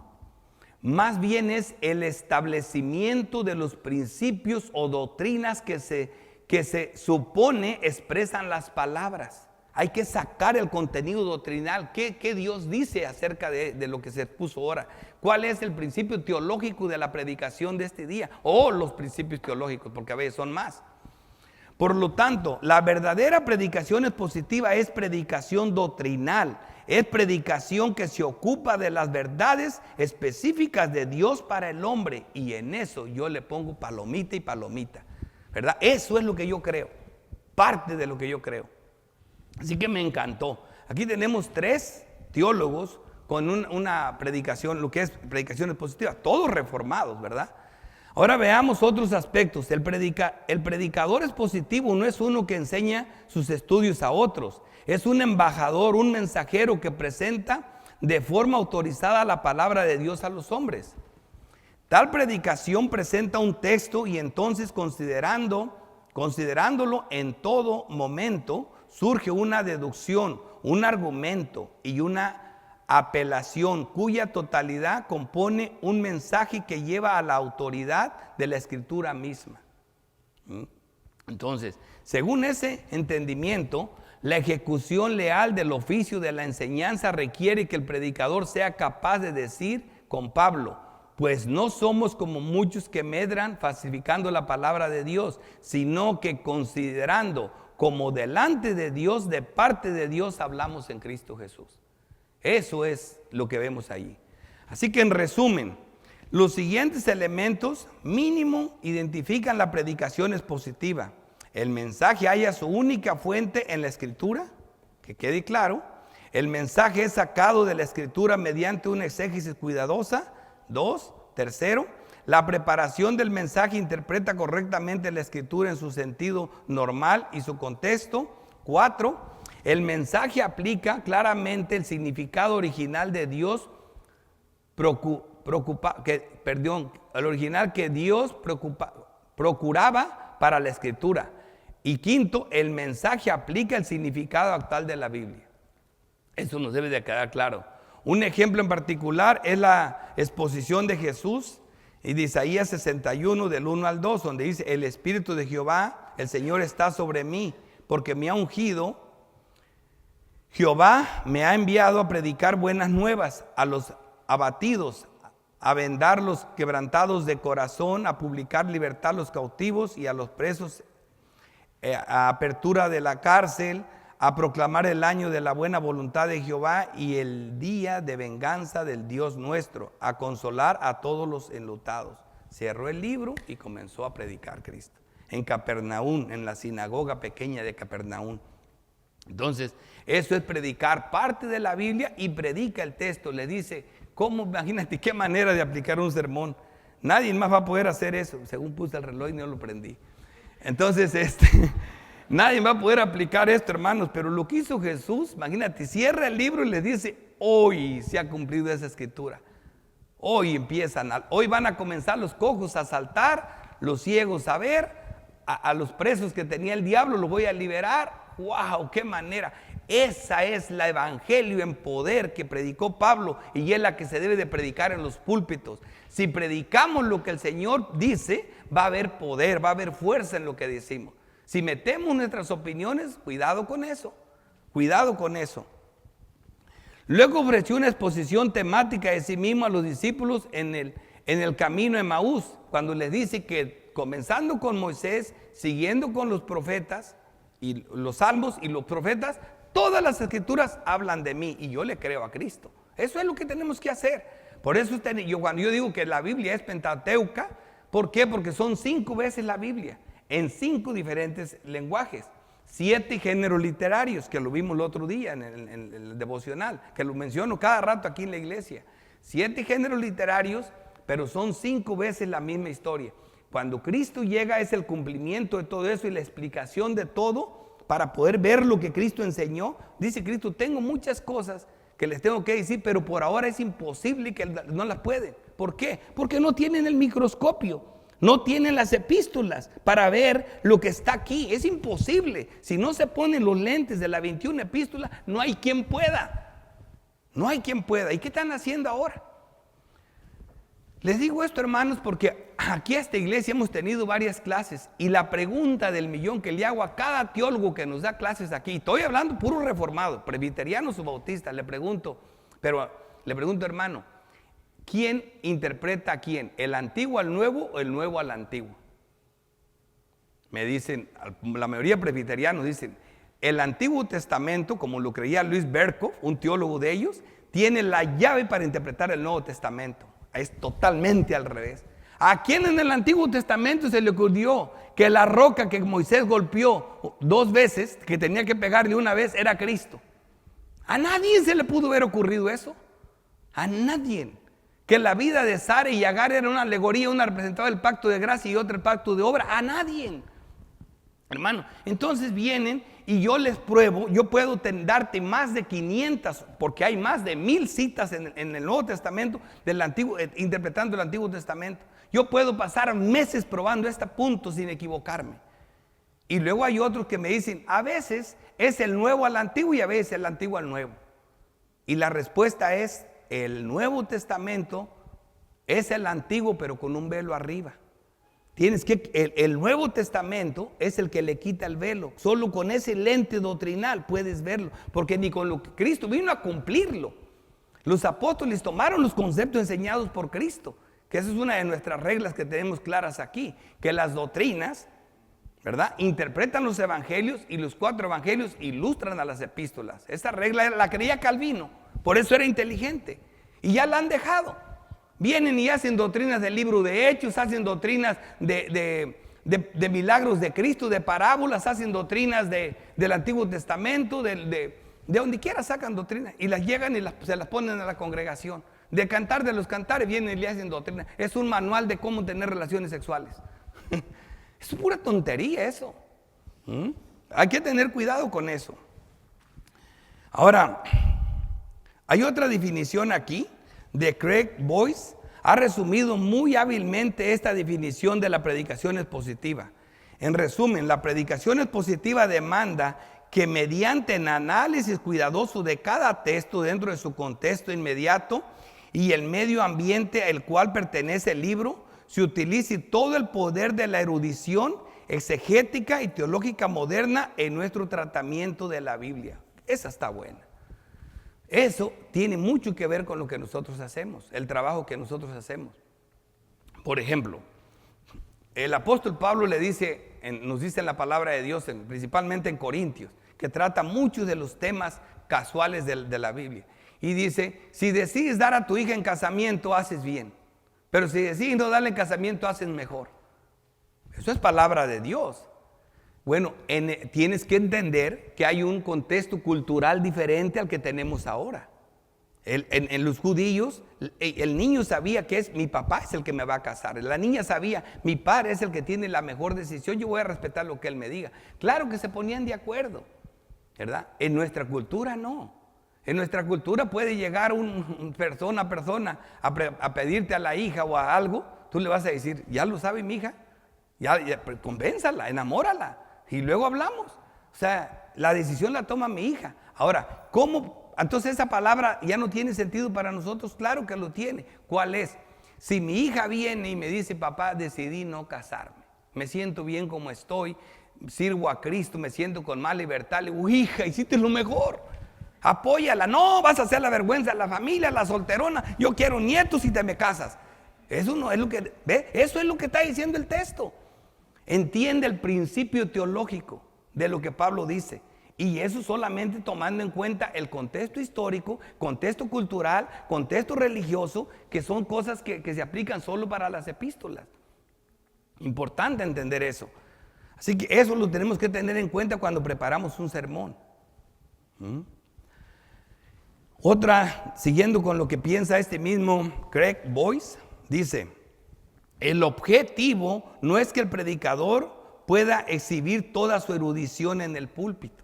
más bien es el establecimiento de los principios o doctrinas que se supone expresan las palabras. Hay que sacar el contenido doctrinal. ¿Qué Dios dice acerca de lo que se expuso ahora? ¿Cuál es el principio teológico de la predicación de este día? O los principios teológicos, porque a veces son más. Por lo tanto, la verdadera predicación expositiva es predicación doctrinal. Es predicación que se ocupa de las verdades específicas de Dios para el hombre. Y en eso yo le pongo palomita y palomita, ¿verdad? Eso es lo que yo creo. Parte de lo que yo creo. Así que me encantó. Aquí tenemos 3 teólogos con una predicación, lo que es predicación expositiva, todos reformados, ¿verdad? Ahora veamos otros aspectos. El predicador expositivo no es uno que enseña sus estudios a otros. Es un embajador, un mensajero que presenta de forma autorizada la palabra de Dios a los hombres. Tal predicación presenta un texto y entonces considerándolo en todo momento, surge una deducción, un argumento y una apelación cuya totalidad compone un mensaje que lleva a la autoridad de la Escritura misma. Entonces, según ese entendimiento, la ejecución leal del oficio de la enseñanza requiere que el predicador sea capaz de decir con Pablo, pues no somos como muchos que medran falsificando la palabra de Dios, sino que considerando como delante de Dios, de parte de Dios, hablamos en Cristo Jesús. Eso es lo que vemos ahí. Así que en resumen, los siguientes elementos mínimo identifican la predicación expositiva. El mensaje halla su única fuente en la Escritura, que quede claro. El mensaje es sacado de la Escritura mediante una exégesis cuidadosa. 2, tercero, la preparación del mensaje interpreta correctamente la Escritura en su sentido normal y su contexto. 4, el mensaje aplica claramente el significado original de Dios, el original que Dios procuraba para la Escritura. Y 5, el mensaje aplica el significado actual de la Biblia. Eso nos debe de quedar claro. Un ejemplo en particular es la exposición de Jesús y de Isaías 61 del 1 al 2, donde dice, el Espíritu de Jehová, el Señor está sobre mí, porque me ha ungido. Jehová me ha enviado a predicar buenas nuevas a los abatidos, a vendar los quebrantados de corazón, a publicar libertad a los cautivos y a los presos, a apertura de la cárcel, a proclamar el año de la buena voluntad de Jehová y el día de venganza del Dios nuestro, a consolar a todos los enlutados. Cerró el libro y comenzó a predicar Cristo en Capernaum, en la sinagoga pequeña de Capernaum. Entonces, eso es predicar parte de la Biblia y predica el texto. Le dice, ¿cómo? Imagínate qué manera de aplicar un sermón. Nadie más va a poder hacer eso. Según puse el reloj y no lo prendí. Entonces, nadie va a poder aplicar esto, hermanos. Pero lo que hizo Jesús, imagínate, cierra el libro y le dice, hoy se ha cumplido esa escritura. Hoy hoy van a comenzar los cojos a saltar, los ciegos a ver, a los presos que tenía el diablo los voy a liberar. ¡Wow! ¡Qué manera! Esa es la evangelio en poder que predicó Pablo y es la que se debe de predicar en los púlpitos. Si predicamos lo que el Señor dice, va a haber poder, va a haber fuerza en lo que decimos. Si metemos nuestras opiniones, cuidado con eso. Cuidado con eso. Luego ofreció una exposición temática de sí mismo a los discípulos en el camino de Emaús, cuando les dice que comenzando con Moisés, siguiendo con los profetas, y los salmos y los profetas, todas las escrituras hablan de mí y yo le creo a Cristo. Eso es lo que tenemos que hacer. Por eso cuando yo digo que la Biblia es pentateuca, ¿por qué? Porque son 5 veces la Biblia, en 5 diferentes lenguajes, 7 géneros literarios, que lo vimos el otro día en el devocional, que lo menciono cada rato aquí en la iglesia. 7 géneros literarios, pero son 5 veces la misma historia. Cuando Cristo llega es el cumplimiento de todo eso y la explicación de todo para poder ver lo que Cristo enseñó. Dice Cristo, tengo muchas cosas que les tengo que decir, pero por ahora es imposible que no las pueden. ¿Por qué? Porque no tienen el microscopio, no tienen las epístolas para ver lo que está aquí. Es imposible. Si no se ponen los lentes de la 21 epístola, no hay quien pueda. No hay quien pueda. ¿Y qué están haciendo ahora? Les digo esto, hermanos, porque aquí a esta iglesia hemos tenido varias clases y la pregunta del millón que le hago a cada teólogo que nos da clases aquí, estoy hablando puro reformado, presbiterianos o bautistas, le pregunto, hermano, ¿quién interpreta a quién? ¿El antiguo al nuevo o el nuevo al antiguo? Me dicen, la mayoría presbiterianos dicen, el Antiguo Testamento, como lo creía Luis Berkhoff, un teólogo de ellos, tiene la llave para interpretar el Nuevo Testamento. Es totalmente al revés. ¿A quién en el Antiguo Testamento se le ocurrió que la roca que Moisés golpeó 2 veces, que tenía que pegarle una vez, era Cristo? A nadie se le pudo haber ocurrido eso. A nadie. Que la vida de Sara y Agar era una alegoría, una representaba el pacto de gracia y otra el pacto de obra. A nadie. Hermano, entonces vienen y yo les pruebo, yo puedo darte más de 500, porque hay más de 1000 citas en el Nuevo Testamento, interpretando el Antiguo Testamento. Yo puedo pasar meses probando este punto sin equivocarme. Y luego hay otros que me dicen, a veces es el nuevo al antiguo y a veces el antiguo al nuevo. Y la respuesta es, el Nuevo Testamento es el antiguo pero con un velo arriba. El Nuevo Testamento es el que le quita el velo. Solo con ese lente doctrinal puedes verlo, porque ni con lo que Cristo vino a cumplirlo. Los apóstoles tomaron los conceptos enseñados por Cristo, que esa es una de nuestras reglas que tenemos claras aquí, que las doctrinas, ¿verdad?, interpretan los evangelios y los 4 evangelios ilustran a las epístolas. Esa regla la creía Calvino, por eso era inteligente, y ya la han dejado. Vienen y hacen doctrinas del libro de Hechos, hacen doctrinas de milagros de Cristo, de parábolas, hacen doctrinas del Antiguo Testamento, de donde quiera sacan doctrinas y las llegan y se las ponen a la congregación. De cantar de los cantares vienen y le hacen doctrina. Es un manual de cómo tener relaciones sexuales. Es pura tontería eso. Hay que tener cuidado con eso. Ahora, hay otra definición aquí de Craig Boyce. Ha resumido muy hábilmente esta definición de la predicación expositiva. En resumen, la predicación expositiva demanda que mediante el análisis cuidadoso de cada texto dentro de su contexto inmediato y el medio ambiente al cual pertenece el libro, se utilice todo el poder de la erudición exegética y teológica moderna en nuestro tratamiento de la Biblia. Esa está buena. Eso tiene mucho que ver con lo que nosotros hacemos, el trabajo que nosotros hacemos. Por ejemplo, el apóstol Pablo nos dice en la palabra de Dios, principalmente en Corintios, que trata muchos de los temas casuales de la Biblia. Y dice, si decides dar a tu hija en casamiento, haces bien. Pero si decides no darle en casamiento, haces mejor. Eso es palabra de Dios. Bueno, tienes que entender que hay un contexto cultural diferente al que tenemos ahora. En los judíos, el niño sabía que mi papá es el que me va a casar. La niña sabía, mi padre es el que tiene la mejor decisión, yo voy a respetar lo que él me diga. Claro que se ponían de acuerdo, ¿verdad? En nuestra cultura no. En nuestra cultura puede llegar una persona a pedirte a la hija o a algo, tú le vas a decir, ya lo sabe mi hija, ya convénzala, enamórala. Y luego hablamos. O sea, la decisión la toma mi hija. Ahora, ¿cómo? Entonces esa palabra ya no tiene sentido para nosotros. Claro que lo tiene. ¿Cuál es? Si mi hija viene y me dice, papá, decidí no casarme, me siento bien como estoy, sirvo a Cristo, me siento con más libertad, le digo, hija, hiciste lo mejor, apóyala. No, vas a hacer la vergüenza a la familia, la solterona, yo quiero nietos si te me casas. Eso no es lo que, ¿ve? Eso es lo que está diciendo el texto. Entiende el principio teológico de lo que Pablo dice. Y eso solamente tomando en cuenta el contexto histórico, contexto cultural, contexto religioso, que son cosas que se aplican solo para las epístolas. Importante entender eso. Así que eso lo tenemos que tener en cuenta cuando preparamos un sermón. Otra, siguiendo con lo que piensa este mismo Craig Boyce, dice: el objetivo no es que el predicador pueda exhibir toda su erudición en el púlpito.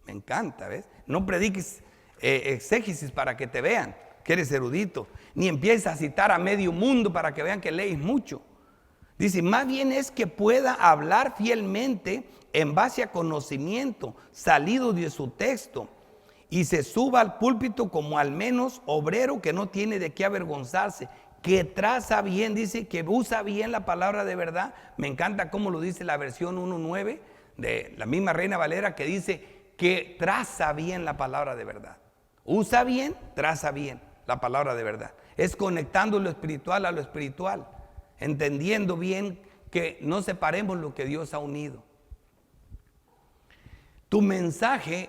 Me encanta, ¿ves? No prediques exégesis para que te vean que eres erudito, ni empieces a citar a medio mundo para que vean que lees mucho. Dice, más bien es que pueda hablar fielmente en base a conocimiento salido de su texto y se suba al púlpito como al menos obrero que no tiene de qué avergonzarse, que traza bien, dice que usa bien la palabra de verdad. Me encanta cómo lo dice la versión 1.9 de la misma Reina Valera, que dice que traza bien la palabra de verdad. Usa bien, traza bien la palabra de verdad. Es conectando lo espiritual a lo espiritual, entendiendo bien que no separemos lo que Dios ha unido. Tu mensaje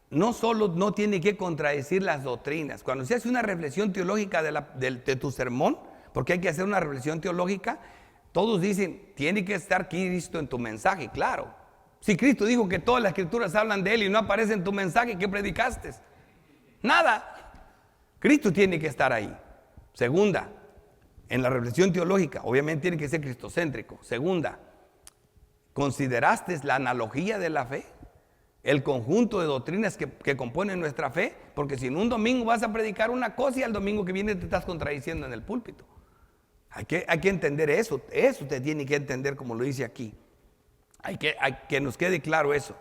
no solo no tiene que contradecir las doctrinas. Cuando se hace una reflexión teológica de tu sermón, porque hay que hacer una reflexión teológica, todos dicen, tiene que estar Cristo en tu mensaje. Claro, si Cristo dijo que todas las escrituras hablan de Él y no aparece en tu mensaje, ¿qué predicaste? Nada. Cristo tiene que estar ahí. Segunda, en la reflexión teológica, obviamente tiene que ser cristocéntrico. Segunda, ¿consideraste la analogía de la fe? El conjunto de doctrinas que componen nuestra fe, porque si en un domingo vas a predicar una cosa y al domingo que viene te estás contradiciendo en el púlpito. Hay que entender eso te tiene que entender como lo dice aquí. Hay que nos quede claro eso.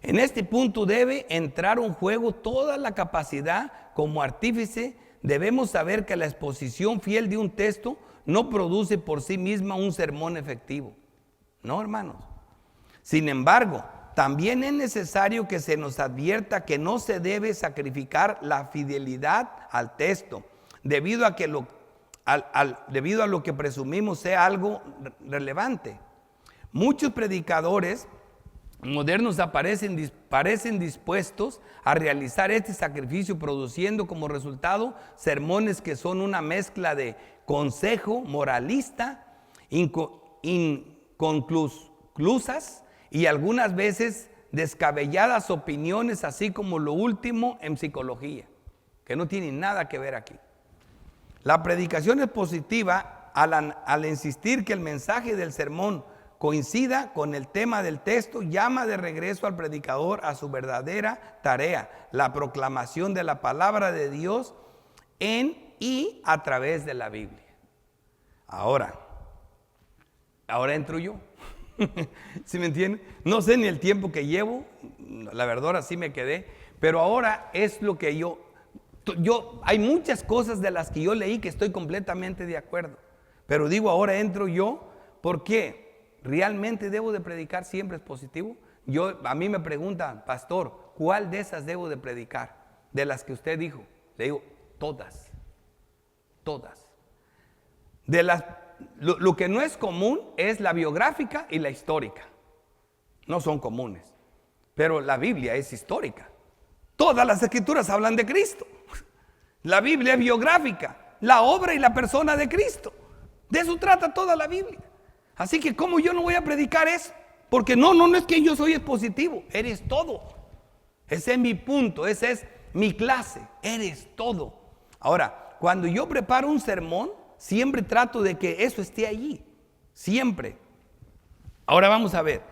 En este punto debe entrar en juego toda la capacidad como artífice. Debemos saber que la exposición fiel de un texto no produce por sí misma un sermón efectivo. No, hermanos. Sin embargo, también es necesario que se nos advierta que no se debe sacrificar la fidelidad al texto, debido a lo que presumimos sea algo relevante. Muchos predicadores modernos parecen dispuestos a realizar este sacrificio, produciendo como resultado sermones que son una mezcla de consejo moralista, inconclusas y algunas veces descabelladas opiniones, así como lo último en psicología, que no tienen nada que ver aquí. La predicación expositiva, al insistir que el mensaje del sermón coincida con el tema del texto, llama de regreso al predicador a su verdadera tarea, la proclamación de la palabra de Dios en y a través de la Biblia. Ahora entro yo. ¿Sí me entienden? No sé ni el tiempo que llevo, la verdad así me quedé, pero ahora es lo que hay muchas cosas de las que yo leí que estoy completamente de acuerdo, pero digo ahora entro yo, ¿por qué? ¿Realmente debo de predicar siempre expositivo? A mí me preguntan, pastor, ¿cuál de esas debo de predicar? De las que usted dijo. Le digo, todas. Todas. Lo que no es común es la biográfica y la histórica. No son comunes. Pero la Biblia es histórica. Todas las escrituras hablan de Cristo. La Biblia es biográfica. La obra y la persona de Cristo. De eso trata toda la Biblia. Así que ¿cómo yo no voy a predicar eso? Porque no es que yo soy expositivo. Eres todo. Ese es mi punto. Esa es mi clase. Eres todo. Ahora, cuando yo preparo un sermón, siempre trato de que eso esté allí. Siempre. Ahora vamos a ver.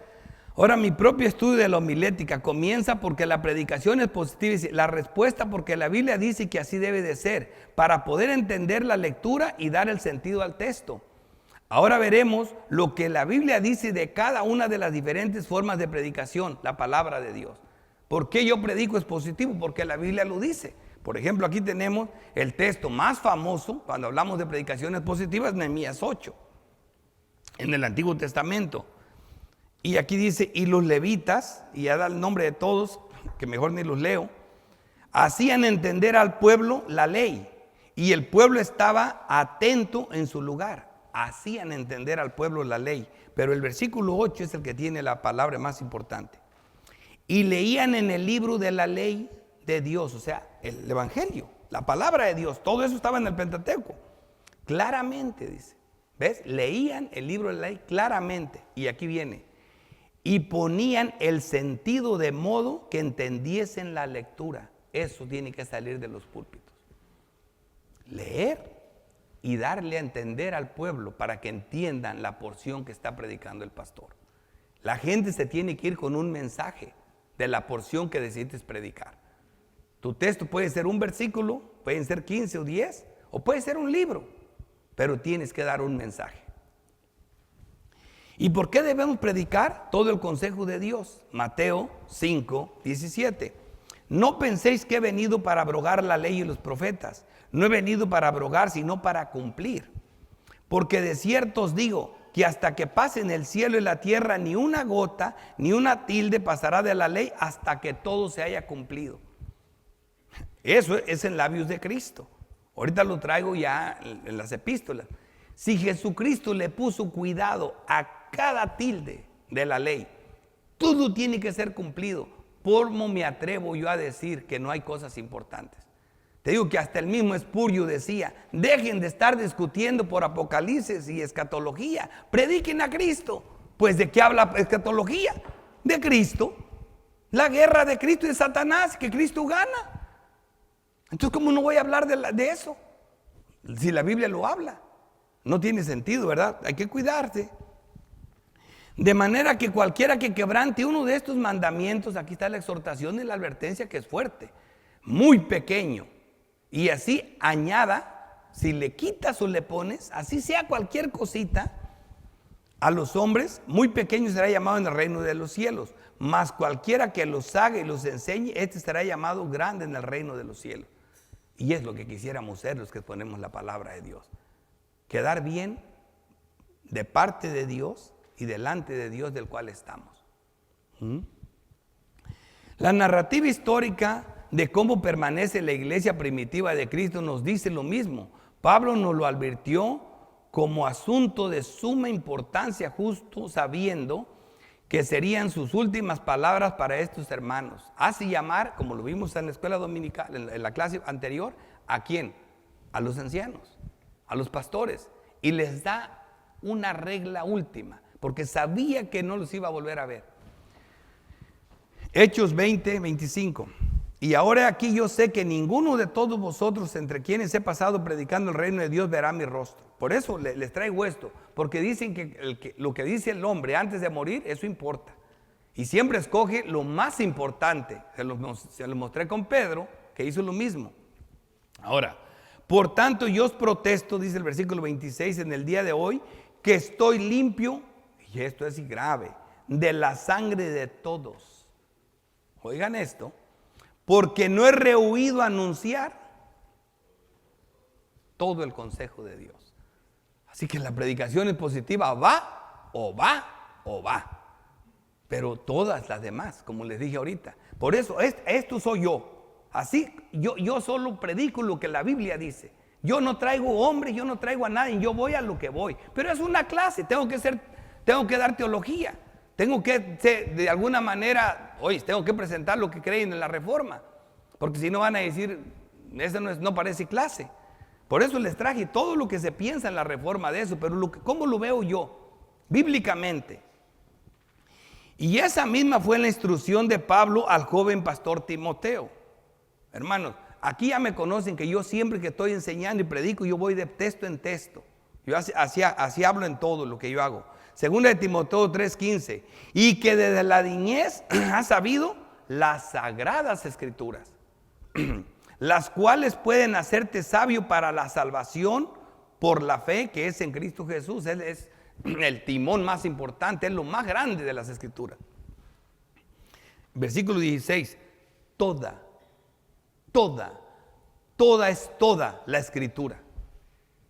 Ahora mi propio estudio de la homilética comienza porque la predicación es positiva. Y la respuesta porque la Biblia dice que así debe de ser. Para poder entender la lectura y dar el sentido al texto. Ahora veremos lo que la Biblia dice de cada una de las diferentes formas de predicación. La palabra de Dios. ¿Por qué yo predico expositivo? Porque la Biblia lo dice. Por ejemplo, aquí tenemos el texto más famoso cuando hablamos de predicaciones positivas, Nehemías 8, en el Antiguo Testamento. Y aquí dice, y los levitas, y ya da el nombre de todos, que mejor ni los leo, hacían entender al pueblo la ley, y el pueblo estaba atento en su lugar. Hacían entender al pueblo la ley, pero el versículo 8 es el que tiene la palabra más importante. Y leían en el libro de la ley de Dios, o sea, el evangelio, la palabra de Dios, todo eso estaba en el Pentateuco, claramente dice, ¿ves? Leían el libro de la ley claramente, y aquí viene, y ponían el sentido de modo que entendiesen la lectura. Eso tiene que salir de los púlpitos. Leer y darle a entender al pueblo para que entiendan la porción que está predicando el pastor. La gente se tiene que ir con un mensaje de la porción que decides predicar. Tu texto puede ser un versículo, pueden ser 15 o 10, o puede ser un libro, pero tienes que dar un mensaje. ¿Y por qué debemos predicar? Todo el consejo de Dios. Mateo 5, 17. No penséis que he venido para abrogar la ley y los profetas. No he venido para abrogar, sino para cumplir. Porque de cierto os digo que hasta que pasen el cielo y la tierra, ni una gota, ni una tilde pasará de la ley hasta que todo se haya cumplido. Eso es en labios de Cristo. Ahorita lo traigo ya en las epístolas. Si Jesucristo le puso cuidado a cada tilde de la ley, todo tiene que ser cumplido. ¿Cómo me atrevo yo a decir que no hay cosas importantes? Te digo que hasta el mismo Espurio decía, dejen de estar discutiendo por Apocalipsis y escatología, prediquen a Cristo. Pues ¿de qué habla escatología? De Cristo. La guerra de Cristo y de Satanás, que Cristo gana. Entonces, ¿cómo no voy a hablar de eso? Si la Biblia lo habla. No tiene sentido, ¿verdad? Hay que cuidarse. De manera que cualquiera que quebrante uno de estos mandamientos, aquí está la exhortación y la advertencia que es fuerte, muy pequeño, y así añada, si le quitas o le pones, así sea cualquier cosita, a los hombres, muy pequeño será llamado en el reino de los cielos, mas cualquiera que los haga y los enseñe, este será llamado grande en el reino de los cielos. Y es lo que quisiéramos ser los que ponemos la palabra de Dios. Quedar bien de parte de Dios y delante de Dios del cual estamos. La narrativa histórica de cómo permanece la iglesia primitiva de Cristo nos dice lo mismo. Pablo nos lo advirtió como asunto de suma importancia, justo sabiendo que serían sus últimas palabras para estos hermanos. Hace llamar, como lo vimos en la escuela dominical, en la clase anterior, ¿a quién? A los ancianos, a los pastores, y les da una regla última, porque sabía que no los iba a volver a ver. Hechos 20, 25. Y ahora aquí yo sé que ninguno de todos vosotros entre quienes he pasado predicando el reino de Dios verá mi rostro. Por eso les traigo esto, porque dicen que lo que dice el hombre antes de morir, eso importa. Y siempre escoge lo más importante. Se lo mostré con Pedro, que hizo lo mismo. Ahora, por tanto yo os protesto, dice el versículo 26, en el día de hoy, que estoy limpio, y esto es grave, de la sangre de todos. Oigan esto, porque no he rehuido anunciar todo el consejo de Dios. Así que la predicación expositiva va o va o va. pero todas las demás, como les dije ahorita. Por eso, esto soy yo. Así, yo solo predico lo que la Biblia dice. Yo no traigo hombres, yo no traigo a nadie, yo voy a lo que voy. Pero es una clase, tengo que dar teología. Tengo que, de alguna manera, tengo que presentar lo que creen en la Reforma. Porque si no van a decir, eso no parece clase. Por eso les traje todo lo que se piensa en la Reforma de eso, pero ¿cómo lo veo yo? Bíblicamente. Y esa misma fue la instrucción de Pablo al joven pastor Timoteo. Hermanos, aquí ya me conocen que yo siempre que estoy enseñando y predico, yo voy de texto en texto. Yo así hablo en todo lo que yo hago. Segunda de Timoteo 3:15. Y que desde la niñez has sabido las sagradas escrituras, las cuales pueden hacerte sabio para la salvación por la fe que es en Cristo Jesús. Él es el timón más importante, es lo más grande de las escrituras. Versículo 16. Toda es toda la escritura.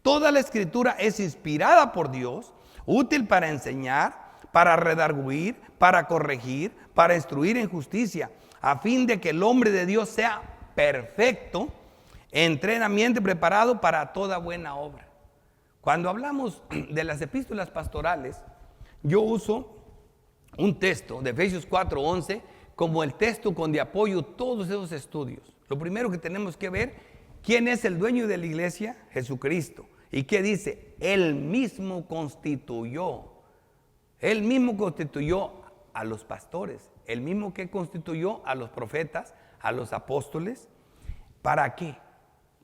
Toda la escritura es inspirada por Dios, útil para enseñar, para redarguir, para corregir, para instruir en justicia, a fin de que el hombre de Dios sea perfecto, entrenamiento preparado para toda buena obra. Cuando hablamos de las epístolas pastorales, yo uso un texto de Efesios 4:11 como el texto con de apoyo todos esos estudios. Lo primero que tenemos que ver, ¿quién es el dueño de la iglesia? Jesucristo. ¿Y qué dice? Él mismo constituyó a los pastores, el mismo que constituyó a los profetas, a los apóstoles. ¿Para qué?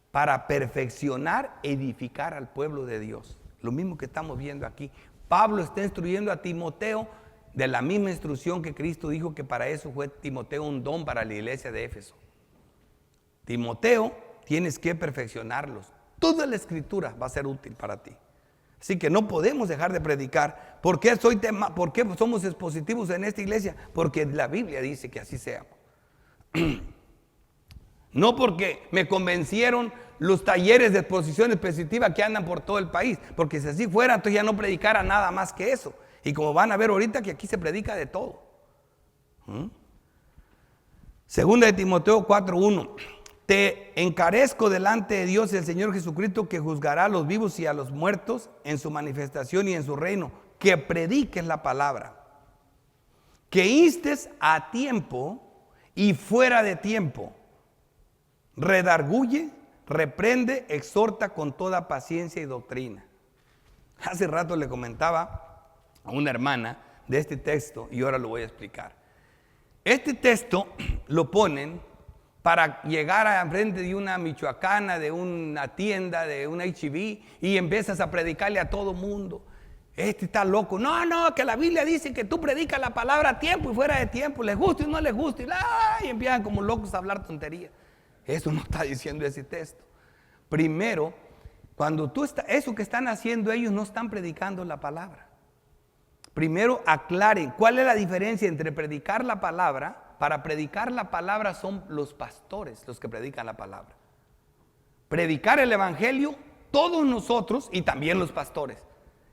Para perfeccionar, edificar al pueblo de Dios. Lo mismo que estamos viendo aquí. Pablo está instruyendo a Timoteo de la misma instrucción que Cristo dijo que para eso fue Timoteo un don para la iglesia de Éfeso. Timoteo, tienes que perfeccionarlos. Toda la escritura va a ser útil para ti. Así que no podemos dejar de predicar. ¿Por qué somos expositivos en esta iglesia? Porque la Biblia dice que así sea. No porque me convencieron los talleres de exposición expositiva que andan por todo el país. Porque si así fuera, entonces ya no predicara nada más que eso. Y como van a ver ahorita que aquí se predica de todo. Segunda de Timoteo 4:1. Te encarezco delante de Dios el Señor Jesucristo, que juzgará a los vivos y a los muertos en su manifestación y en su reino, que prediques la palabra, que instes a tiempo y fuera de tiempo, redarguye, reprende, exhorta con toda paciencia y doctrina. Hace rato le comentaba a una hermana de este texto y ahora lo voy a explicar. Este texto lo ponen para llegar a frente de una michoacana, de una tienda, de una H-E-B, y empiezas a predicarle a todo mundo. Este está loco. No, que la Biblia dice que tú predicas la palabra a tiempo y fuera de tiempo, les guste o no les guste, y empiezan como locos a hablar tonterías. Eso no está diciendo ese texto. Primero, eso que están haciendo ellos no están predicando la palabra. Primero aclaren cuál es la diferencia entre predicar la palabra. Para predicar la palabra son los pastores los que predican la palabra. Predicar el evangelio, todos nosotros y también los pastores.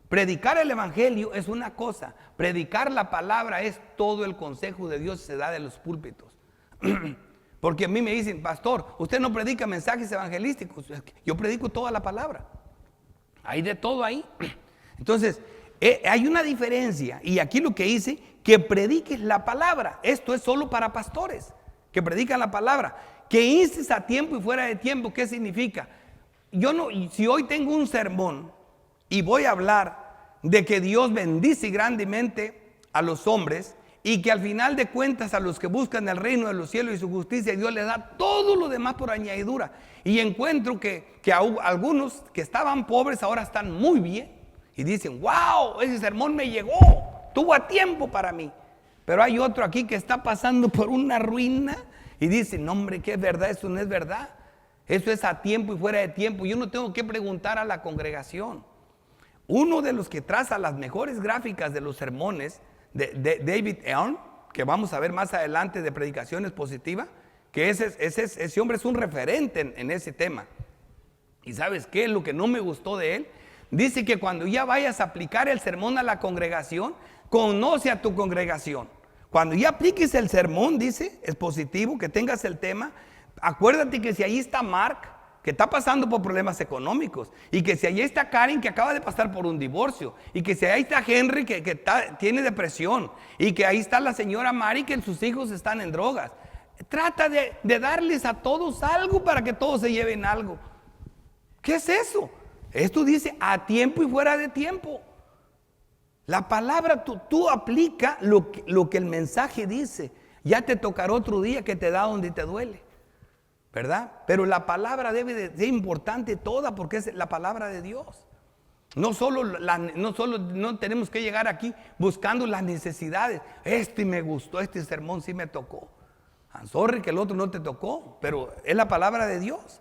Predicar el evangelio es una cosa, predicar la palabra es todo el consejo de Dios se da de los púlpitos. Porque a mí me dicen, pastor, usted no predica mensajes evangelísticos. Yo predico toda la palabra. Hay de todo ahí. Entonces, hay una diferencia. Y aquí lo que dice, que prediques la palabra. Esto es solo para pastores que predican la palabra. Que instes a tiempo y fuera de tiempo. ¿Qué significa? Si hoy tengo un sermón y voy a hablar de que Dios bendice grandemente a los hombres y que al final de cuentas a los que buscan el reino de los cielos y su justicia, Dios les da todo lo demás por añadidura. Y encuentro que algunos que estaban pobres ahora están muy bien. Y dicen, wow, ese sermón me llegó, tuvo a tiempo para mí. Pero hay otro aquí que está pasando por una ruina y dice, no hombre, ¿qué es verdad? Eso no es verdad. Eso es a tiempo y fuera de tiempo. Yo no tengo que preguntar a la congregación. Uno de los que traza las mejores gráficas de los sermones, de David Earn, que vamos a ver más adelante de predicaciones positivas, que ese hombre es un referente en ese tema. ¿Y sabes qué es lo que no me gustó de él? Dice que cuando ya vayas a aplicar el sermón a la congregación, conoce a tu congregación. Cuando ya apliques el sermón, dice, es positivo, que tengas el tema, acuérdate que si ahí está Mark, que está pasando por problemas económicos, y que si ahí está Karen, que acaba de pasar por un divorcio, y que si ahí está Henry, que tiene depresión, y que ahí está la señora Mari, que sus hijos están en drogas. Trata de darles a todos algo para que todos se lleven algo. ¿Qué es eso? Esto dice a tiempo y fuera de tiempo. La palabra, tú aplica lo que el mensaje dice. Ya te tocará otro día que te da donde te duele, ¿verdad? Pero la palabra debe de ser importante toda, porque es la palabra de Dios. No tenemos que llegar aquí buscando las necesidades. Me gustó, este sermón sí me tocó. I'm sorry que el otro no te tocó, pero es la palabra de Dios.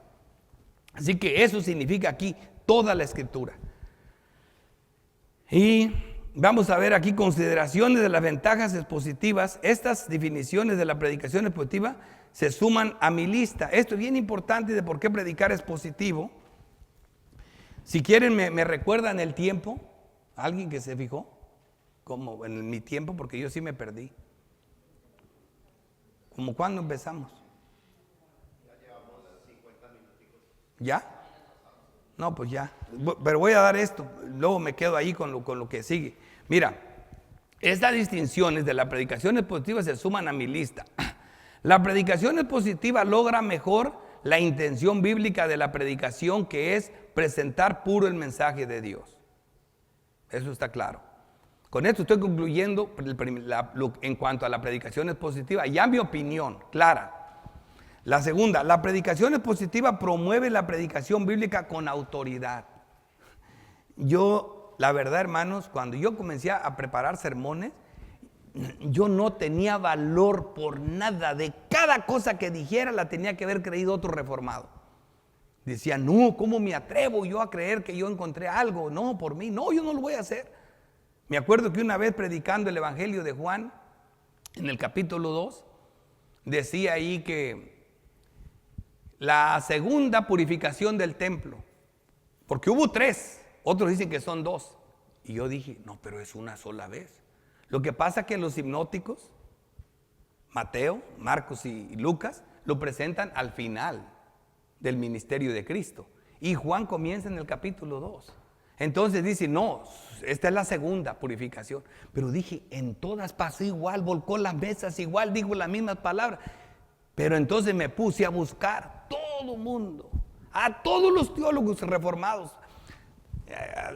Así que eso significa aquí toda la escritura. Y vamos a ver aquí consideraciones de las ventajas expositivas. Estas definiciones de la predicación expositiva se suman a mi lista. Esto es bien importante de por qué predicar es positivo. Si quieren me recuerdan el tiempo. ¿Alguien que se fijó? Como en mi tiempo, porque yo sí me perdí. ¿Cómo cuándo empezamos? Ya llevamos 50 minuticos. ¿Ya? No, pues ya. Pero voy a dar esto, luego me quedo ahí con lo que sigue. Mira, estas distinciones de la predicación expositiva se suman a mi lista. La predicación expositiva logra mejor la intención bíblica de la predicación, que es presentar puro el mensaje de Dios. Eso está claro. Con esto estoy concluyendo en cuanto a la predicación expositiva. Ya mi opinión clara. La segunda, la predicación expositiva promueve la predicación bíblica con autoridad. La verdad, hermanos, cuando yo comencé a preparar sermones, yo no tenía valor por nada. De cada cosa que dijera la tenía que haber creído otro reformado. Decía, no, ¿cómo me atrevo yo a creer que yo encontré algo? No, por mí, no, yo no lo voy a hacer. Me acuerdo que una vez predicando el Evangelio de Juan, en el capítulo 2, decía ahí que la segunda purificación del templo, porque hubo 3, otros dicen que son 2, y yo dije, no, pero es una sola vez. Lo que pasa es que los hipnóticos, Mateo, Marcos y Lucas, lo presentan al final del ministerio de Cristo, y Juan comienza en el capítulo 2. Entonces dice, no, esta es la segunda purificación. Pero dije, en todas pasó igual, volcó las mesas igual, dijo las mismas palabras. Pero entonces me puse a buscar todo mundo, a todos los teólogos reformados.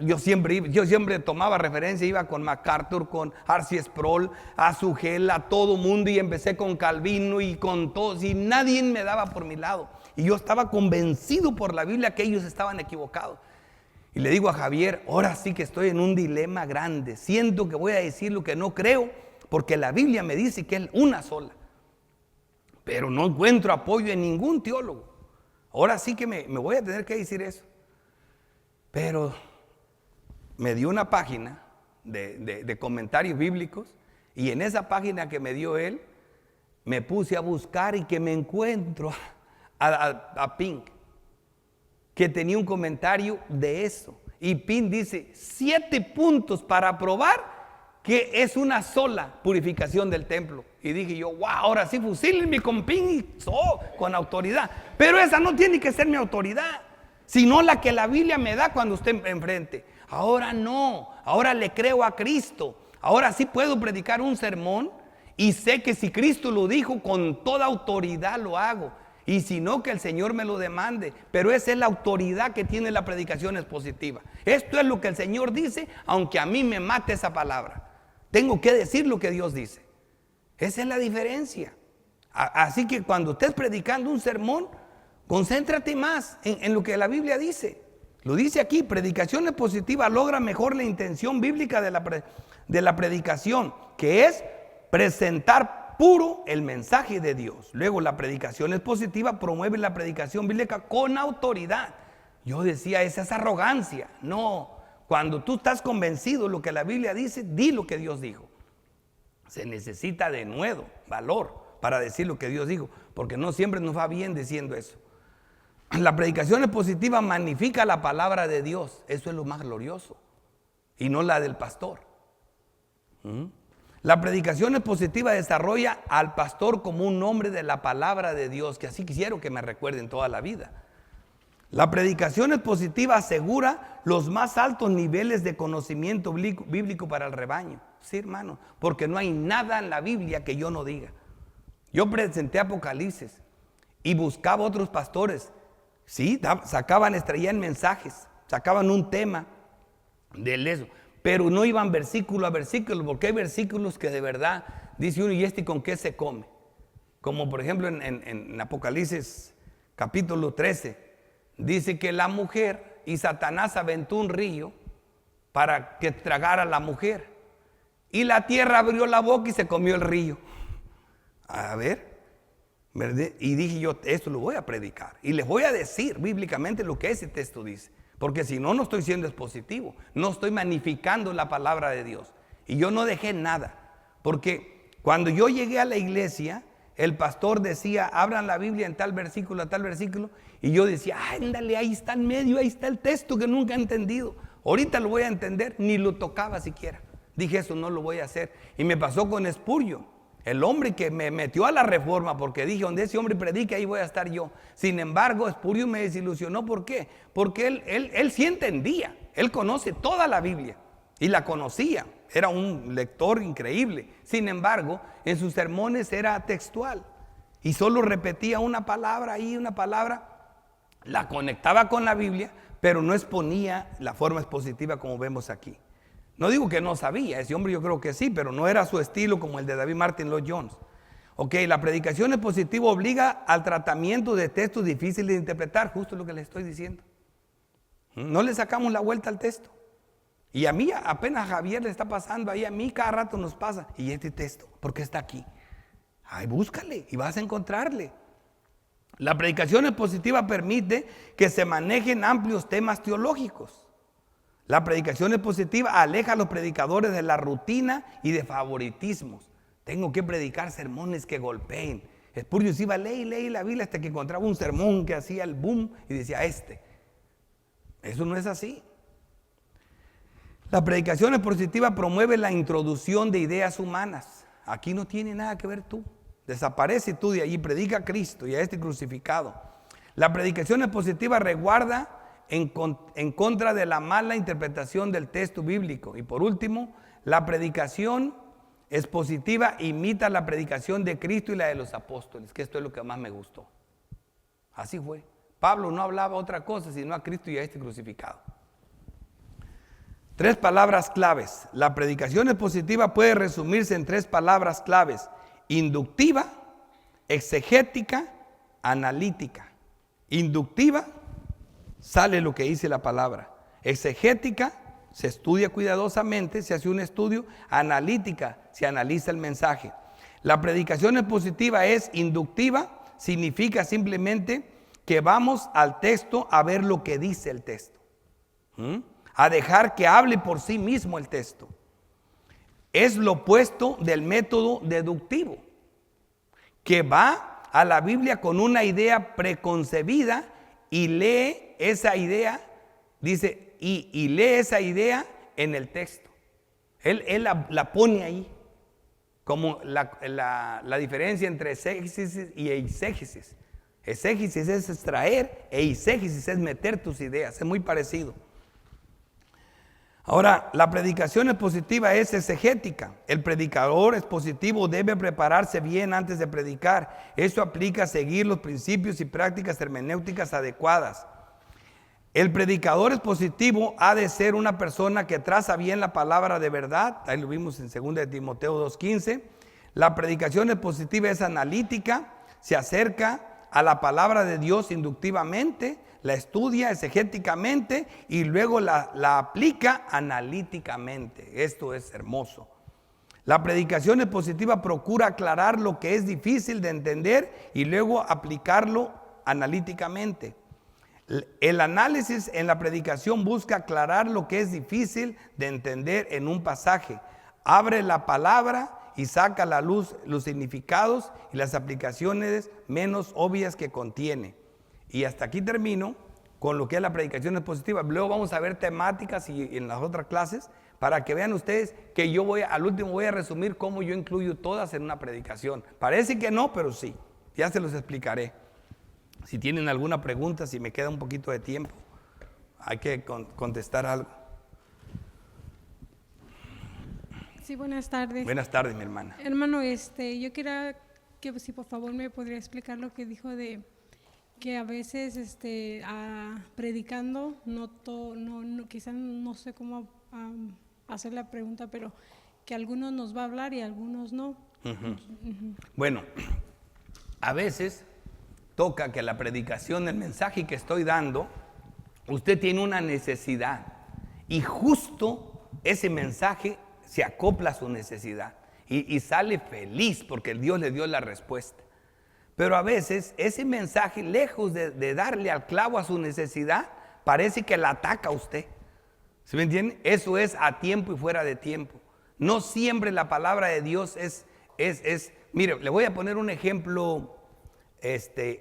Yo siempre tomaba referencia, iba con MacArthur, con R.C. Sproul, a Sugel, a todo mundo, y empecé con Calvino y con todos, y nadie me daba por mi lado. Y yo estaba convencido por la Biblia que ellos estaban equivocados. Y le digo a Javier, ahora sí que estoy en un dilema grande. Siento que voy a decir lo que no creo, porque la Biblia me dice que es una sola. Pero no encuentro apoyo en ningún teólogo. Ahora sí que me voy a tener que decir eso. Pero me dio una página de comentarios bíblicos, y en esa página que me dio él, me puse a buscar y que me encuentro a Pink, que tenía un comentario de eso. Y Pink dice 7 puntos para probar que es una sola purificación del templo. Y dije yo, wow, ahora sí fusílenme con Pink con autoridad. Pero esa no tiene que ser mi autoridad, sino la que la Biblia me da cuando esté enfrente. Ahora no, ahora le creo a Cristo. Ahora sí puedo predicar un sermón y sé que si Cristo lo dijo, con toda autoridad lo hago. Y si no, que el Señor me lo demande. Pero esa es la autoridad que tiene la predicación expositiva. Esto es lo que el Señor dice, aunque a mí me mate esa palabra. Tengo que decir lo que Dios dice. Esa es la diferencia. Así que cuando estés predicando un sermón, concéntrate más en lo que la Biblia dice. Lo dice aquí, predicación expositiva logra mejor la intención bíblica de la predicación, que es presentar puro el mensaje de Dios. Luego, la predicación expositiva promueve la predicación bíblica con autoridad. Yo decía, esa es arrogancia. No, cuando tú estás convencido de lo que la Biblia dice, di lo que Dios dijo. Se necesita de nuevo valor para decir lo que Dios dijo, porque no siempre nos va bien diciendo eso. La predicación expositiva magnifica la palabra de Dios. Eso es lo más glorioso, y no la del pastor. La predicación expositiva desarrolla al pastor como un hombre de la palabra de Dios, que así quisiera que me recuerden toda la vida. La predicación expositiva asegura los más altos niveles de conocimiento bíblico para el rebaño. Sí, hermano, porque no hay nada en la Biblia que yo no diga. Yo presenté Apocalipsis y buscaba otros pastores. Sí, sacaban, extraían mensajes, sacaban un tema de eso, pero no iban versículo a versículo, porque hay versículos que de verdad dice uno, ¿y este con qué se come? Como por ejemplo en Apocalipsis capítulo 13, dice que la mujer y Satanás aventó un río para que tragara a la mujer. Y la tierra abrió la boca y se comió el río. A ver, ¿verdad? Y dije yo, esto lo voy a predicar. Y les voy a decir bíblicamente lo que ese texto dice. Porque si no, no estoy siendo expositivo. No estoy magnificando la palabra de Dios. Y yo no dejé nada. Porque cuando yo llegué a la iglesia, el pastor decía, abran la Biblia en tal versículo, a tal versículo. Y yo decía, ándale, ahí está en medio, ahí está el texto que nunca he entendido. Ahorita lo voy a entender, ni lo tocaba siquiera. Dije, eso no lo voy a hacer. Y me pasó con Spurgeon, el hombre que me metió a la reforma, porque dije, donde ese hombre predique, ahí voy a estar yo. Sin embargo, Spurgeon me desilusionó. ¿Por qué? Porque él sí entendía, él conoce toda la Biblia y la conocía. Era un lector increíble. Sin embargo, en sus sermones era textual y solo repetía una palabra ahí, una palabra, la conectaba con la Biblia, pero no exponía la forma expositiva como vemos aquí. No digo que no sabía, ese hombre yo creo que sí, pero no era su estilo como el de David Martin Lloyd Jones. Ok, la predicación expositiva obliga al tratamiento de textos difíciles de interpretar, justo lo que les estoy diciendo. No le sacamos la vuelta al texto. Y a mí apenas a Javier le está pasando, ahí a mí cada rato nos pasa. ¿Y este texto? ¿Por qué está aquí? Ay, búscale y vas a encontrarle. La predicación expositiva permite que se manejen amplios temas teológicos. La predicación expositiva aleja a los predicadores de la rutina y de favoritismos. Tengo que predicar sermones que golpeen. Spurgeon iba a leer la Biblia hasta que encontraba un sermón que hacía el boom y decía Eso no es así. La predicación expositiva promueve la introducción de ideas humanas. Aquí no tiene nada que ver tú. Desaparece tú de allí, predica a Cristo y a este crucificado. La predicación expositiva resguarda en contra de la mala interpretación del texto bíblico. Y por último, la predicación expositiva imita la predicación de Cristo y la de los apóstoles, que esto es lo que más me gustó. Así fue. Pablo no hablaba otra cosa sino a Cristo y a este crucificado. 3 palabras claves. La predicación expositiva puede resumirse en 3 palabras claves: inductiva, exegética, analítica. Inductiva, sale lo que dice la palabra. Exegética, se estudia cuidadosamente, se hace un estudio. Analítica, se analiza el mensaje. La predicación expositiva es inductiva, significa simplemente que vamos al texto a ver lo que dice el texto. A dejar que hable por sí mismo el texto. Es lo opuesto del método deductivo, que va a la Biblia con una idea preconcebida y lee esa idea, dice, y lee esa idea en el texto. Él la pone ahí, como la diferencia entre exégesis y eisegesis. Exégesis es extraer, e eisegesis es meter tus ideas, es muy parecido. Ahora, la predicación expositiva es exegética. El predicador expositivo debe prepararse bien antes de predicar. Eso aplica a seguir los principios y prácticas hermenéuticas adecuadas. El predicador expositivo ha de ser una persona que traza bien la palabra de verdad. Ahí lo vimos en 2 de Timoteo 2:15. La predicación expositiva es analítica, se acerca a la palabra de Dios inductivamente, la estudia exegéticamente y luego la aplica analíticamente. Esto es hermoso. La predicación expositiva procura aclarar lo que es difícil de entender y luego aplicarlo analíticamente. El análisis en la predicación busca aclarar lo que es difícil de entender en un pasaje. Abre la palabra y saca a la luz los significados y las aplicaciones menos obvias que contiene. Y hasta aquí termino con lo que es la predicación expositiva. Luego vamos a ver temáticas y en las otras clases para que vean ustedes que yo al último voy a resumir cómo yo incluyo todas en una predicación. Parece que no, pero sí, ya se los explicaré. Si tienen alguna pregunta, si me queda un poquito de tiempo, hay que contestar algo. Sí, buenas tardes. Buenas tardes, mi hermana. Hermano, yo quería que si por favor me podría explicar lo que dijo de que a veces predicando, quizás no sé cómo hacer la pregunta, pero que algunos nos va a hablar y algunos no. Bueno, a veces toca que la predicación, el mensaje que estoy dando, usted tiene una necesidad y justo ese mensaje se acopla a su necesidad y sale feliz porque Dios le dio la respuesta. Pero a veces ese mensaje, lejos de darle al clavo a su necesidad, parece que la ataca a usted. ¿Sí me entiende? Eso es a tiempo y fuera de tiempo. No siempre la palabra de Dios es. Mire, le voy a poner un ejemplo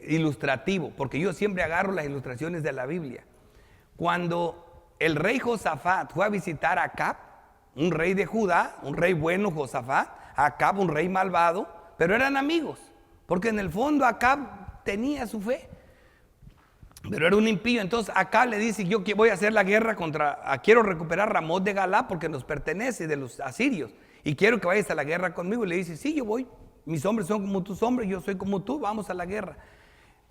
ilustrativo, porque yo siempre agarro las ilustraciones de la Biblia. Cuando el rey Josafat fue a visitar a Acab, un rey de Judá, un rey bueno Josafat, Acab un rey malvado, pero eran amigos, porque en el fondo Acab tenía su fe, pero era un impío. Entonces Acab le dice: yo voy a hacer la guerra quiero recuperar Ramot de Galá porque nos pertenece de los asirios y quiero que vayas a la guerra conmigo. Y le dice: sí, yo voy, mis hombres son como tus hombres, yo soy como tú, vamos a la guerra.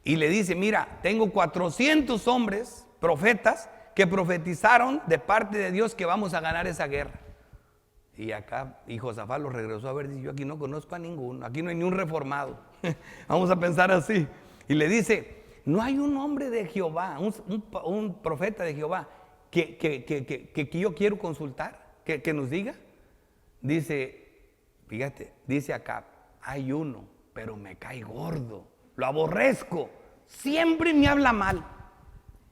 Y le dice: mira, tengo 400 hombres, profetas, que profetizaron de parte de Dios que vamos a ganar esa guerra. Y Josafat lo regresó a ver, dice: yo aquí no conozco a ninguno, aquí no hay ni un reformado. Vamos a pensar así. Y le dice: no hay un hombre de Jehová, un profeta de Jehová que yo quiero consultar, que nos diga. Dice, fíjate, dice Acab: hay uno, pero me cae gordo, lo aborrezco, siempre me habla mal,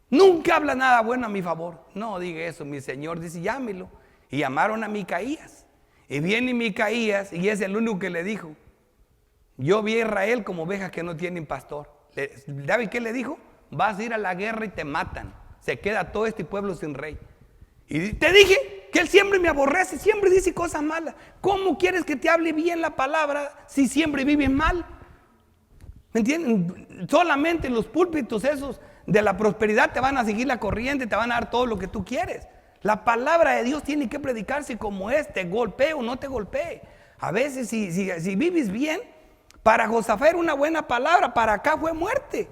nunca habla nada bueno a mi favor. No diga eso, mi señor. Dice: llámelo. Y llamaron a Micaías. Y viene Micaías y es el único que le dijo: yo vi a Israel como ovejas que no tienen pastor. ¿Sabe qué le dijo? Vas a ir a la guerra y te matan. Se queda todo este pueblo sin rey. Y te dije que él siempre me aborrece, siempre dice cosas malas. ¿Cómo quieres que te hable bien la palabra si siempre vives mal? ¿Me entienden? Solamente los púlpitos esos de la prosperidad te van a seguir la corriente, te van a dar todo lo que tú quieres. La palabra de Dios tiene que predicarse como es, te golpee o no te golpee. A veces si vives bien, para Josafat era una buena palabra, para acá fue muerte.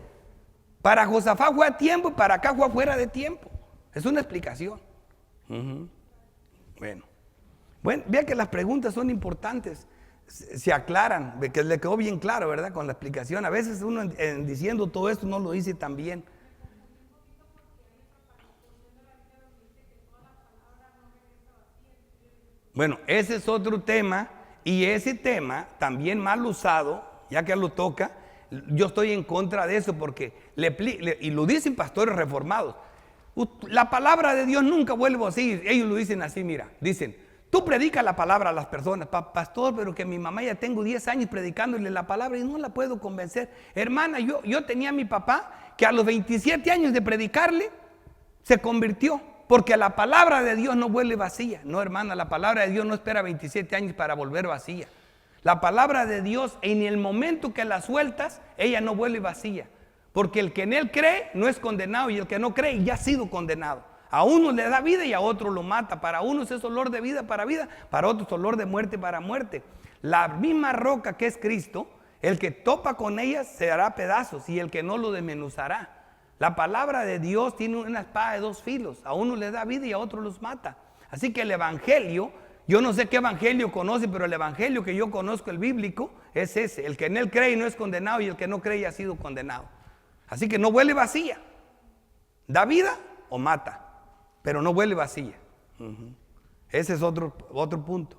Para Josafat fue a tiempo y para acá fue fuera de tiempo. Es una explicación. Bueno, vean que las preguntas son importantes, se aclaran, que le quedó bien claro, ¿verdad? Con la explicación. A veces uno diciendo todo esto no lo dice tan bien. Bueno, ese es otro tema, y ese tema también mal usado, ya que lo toca, yo estoy en contra de eso porque y lo dicen pastores reformados. La palabra de Dios nunca vuelve así. Ellos lo dicen así, mira, dicen: tú predicas la palabra a las personas, pastor, pero que mi mamá ya tengo 10 años predicándole la palabra y no la puedo convencer. Hermana, yo tenía a mi papá que a los 27 años de predicarle se convirtió, porque la palabra de Dios no vuelve vacía. No, hermana, la palabra de Dios no espera 27 años para volver vacía. La palabra de Dios, en el momento que la sueltas, ella no vuelve vacía. Porque el que en él cree no es condenado, y el que no cree ya ha sido condenado. A uno le da vida y a otro lo mata. Para unos es olor de vida, para otros olor de muerte para muerte. La misma roca que es Cristo, el que topa con ella se hará pedazos y el que no lo desmenuzará. La palabra de Dios tiene una espada de 2 filos. A uno le da vida y a otro los mata. Así que el evangelio, yo no sé qué evangelio conoce, pero el evangelio que yo conozco, el bíblico, es ese: el que en él cree no es condenado y el que no cree ya ha sido condenado. Así que no vuelve vacía. Da vida o mata, pero no vuelve vacía. Ese es otro punto.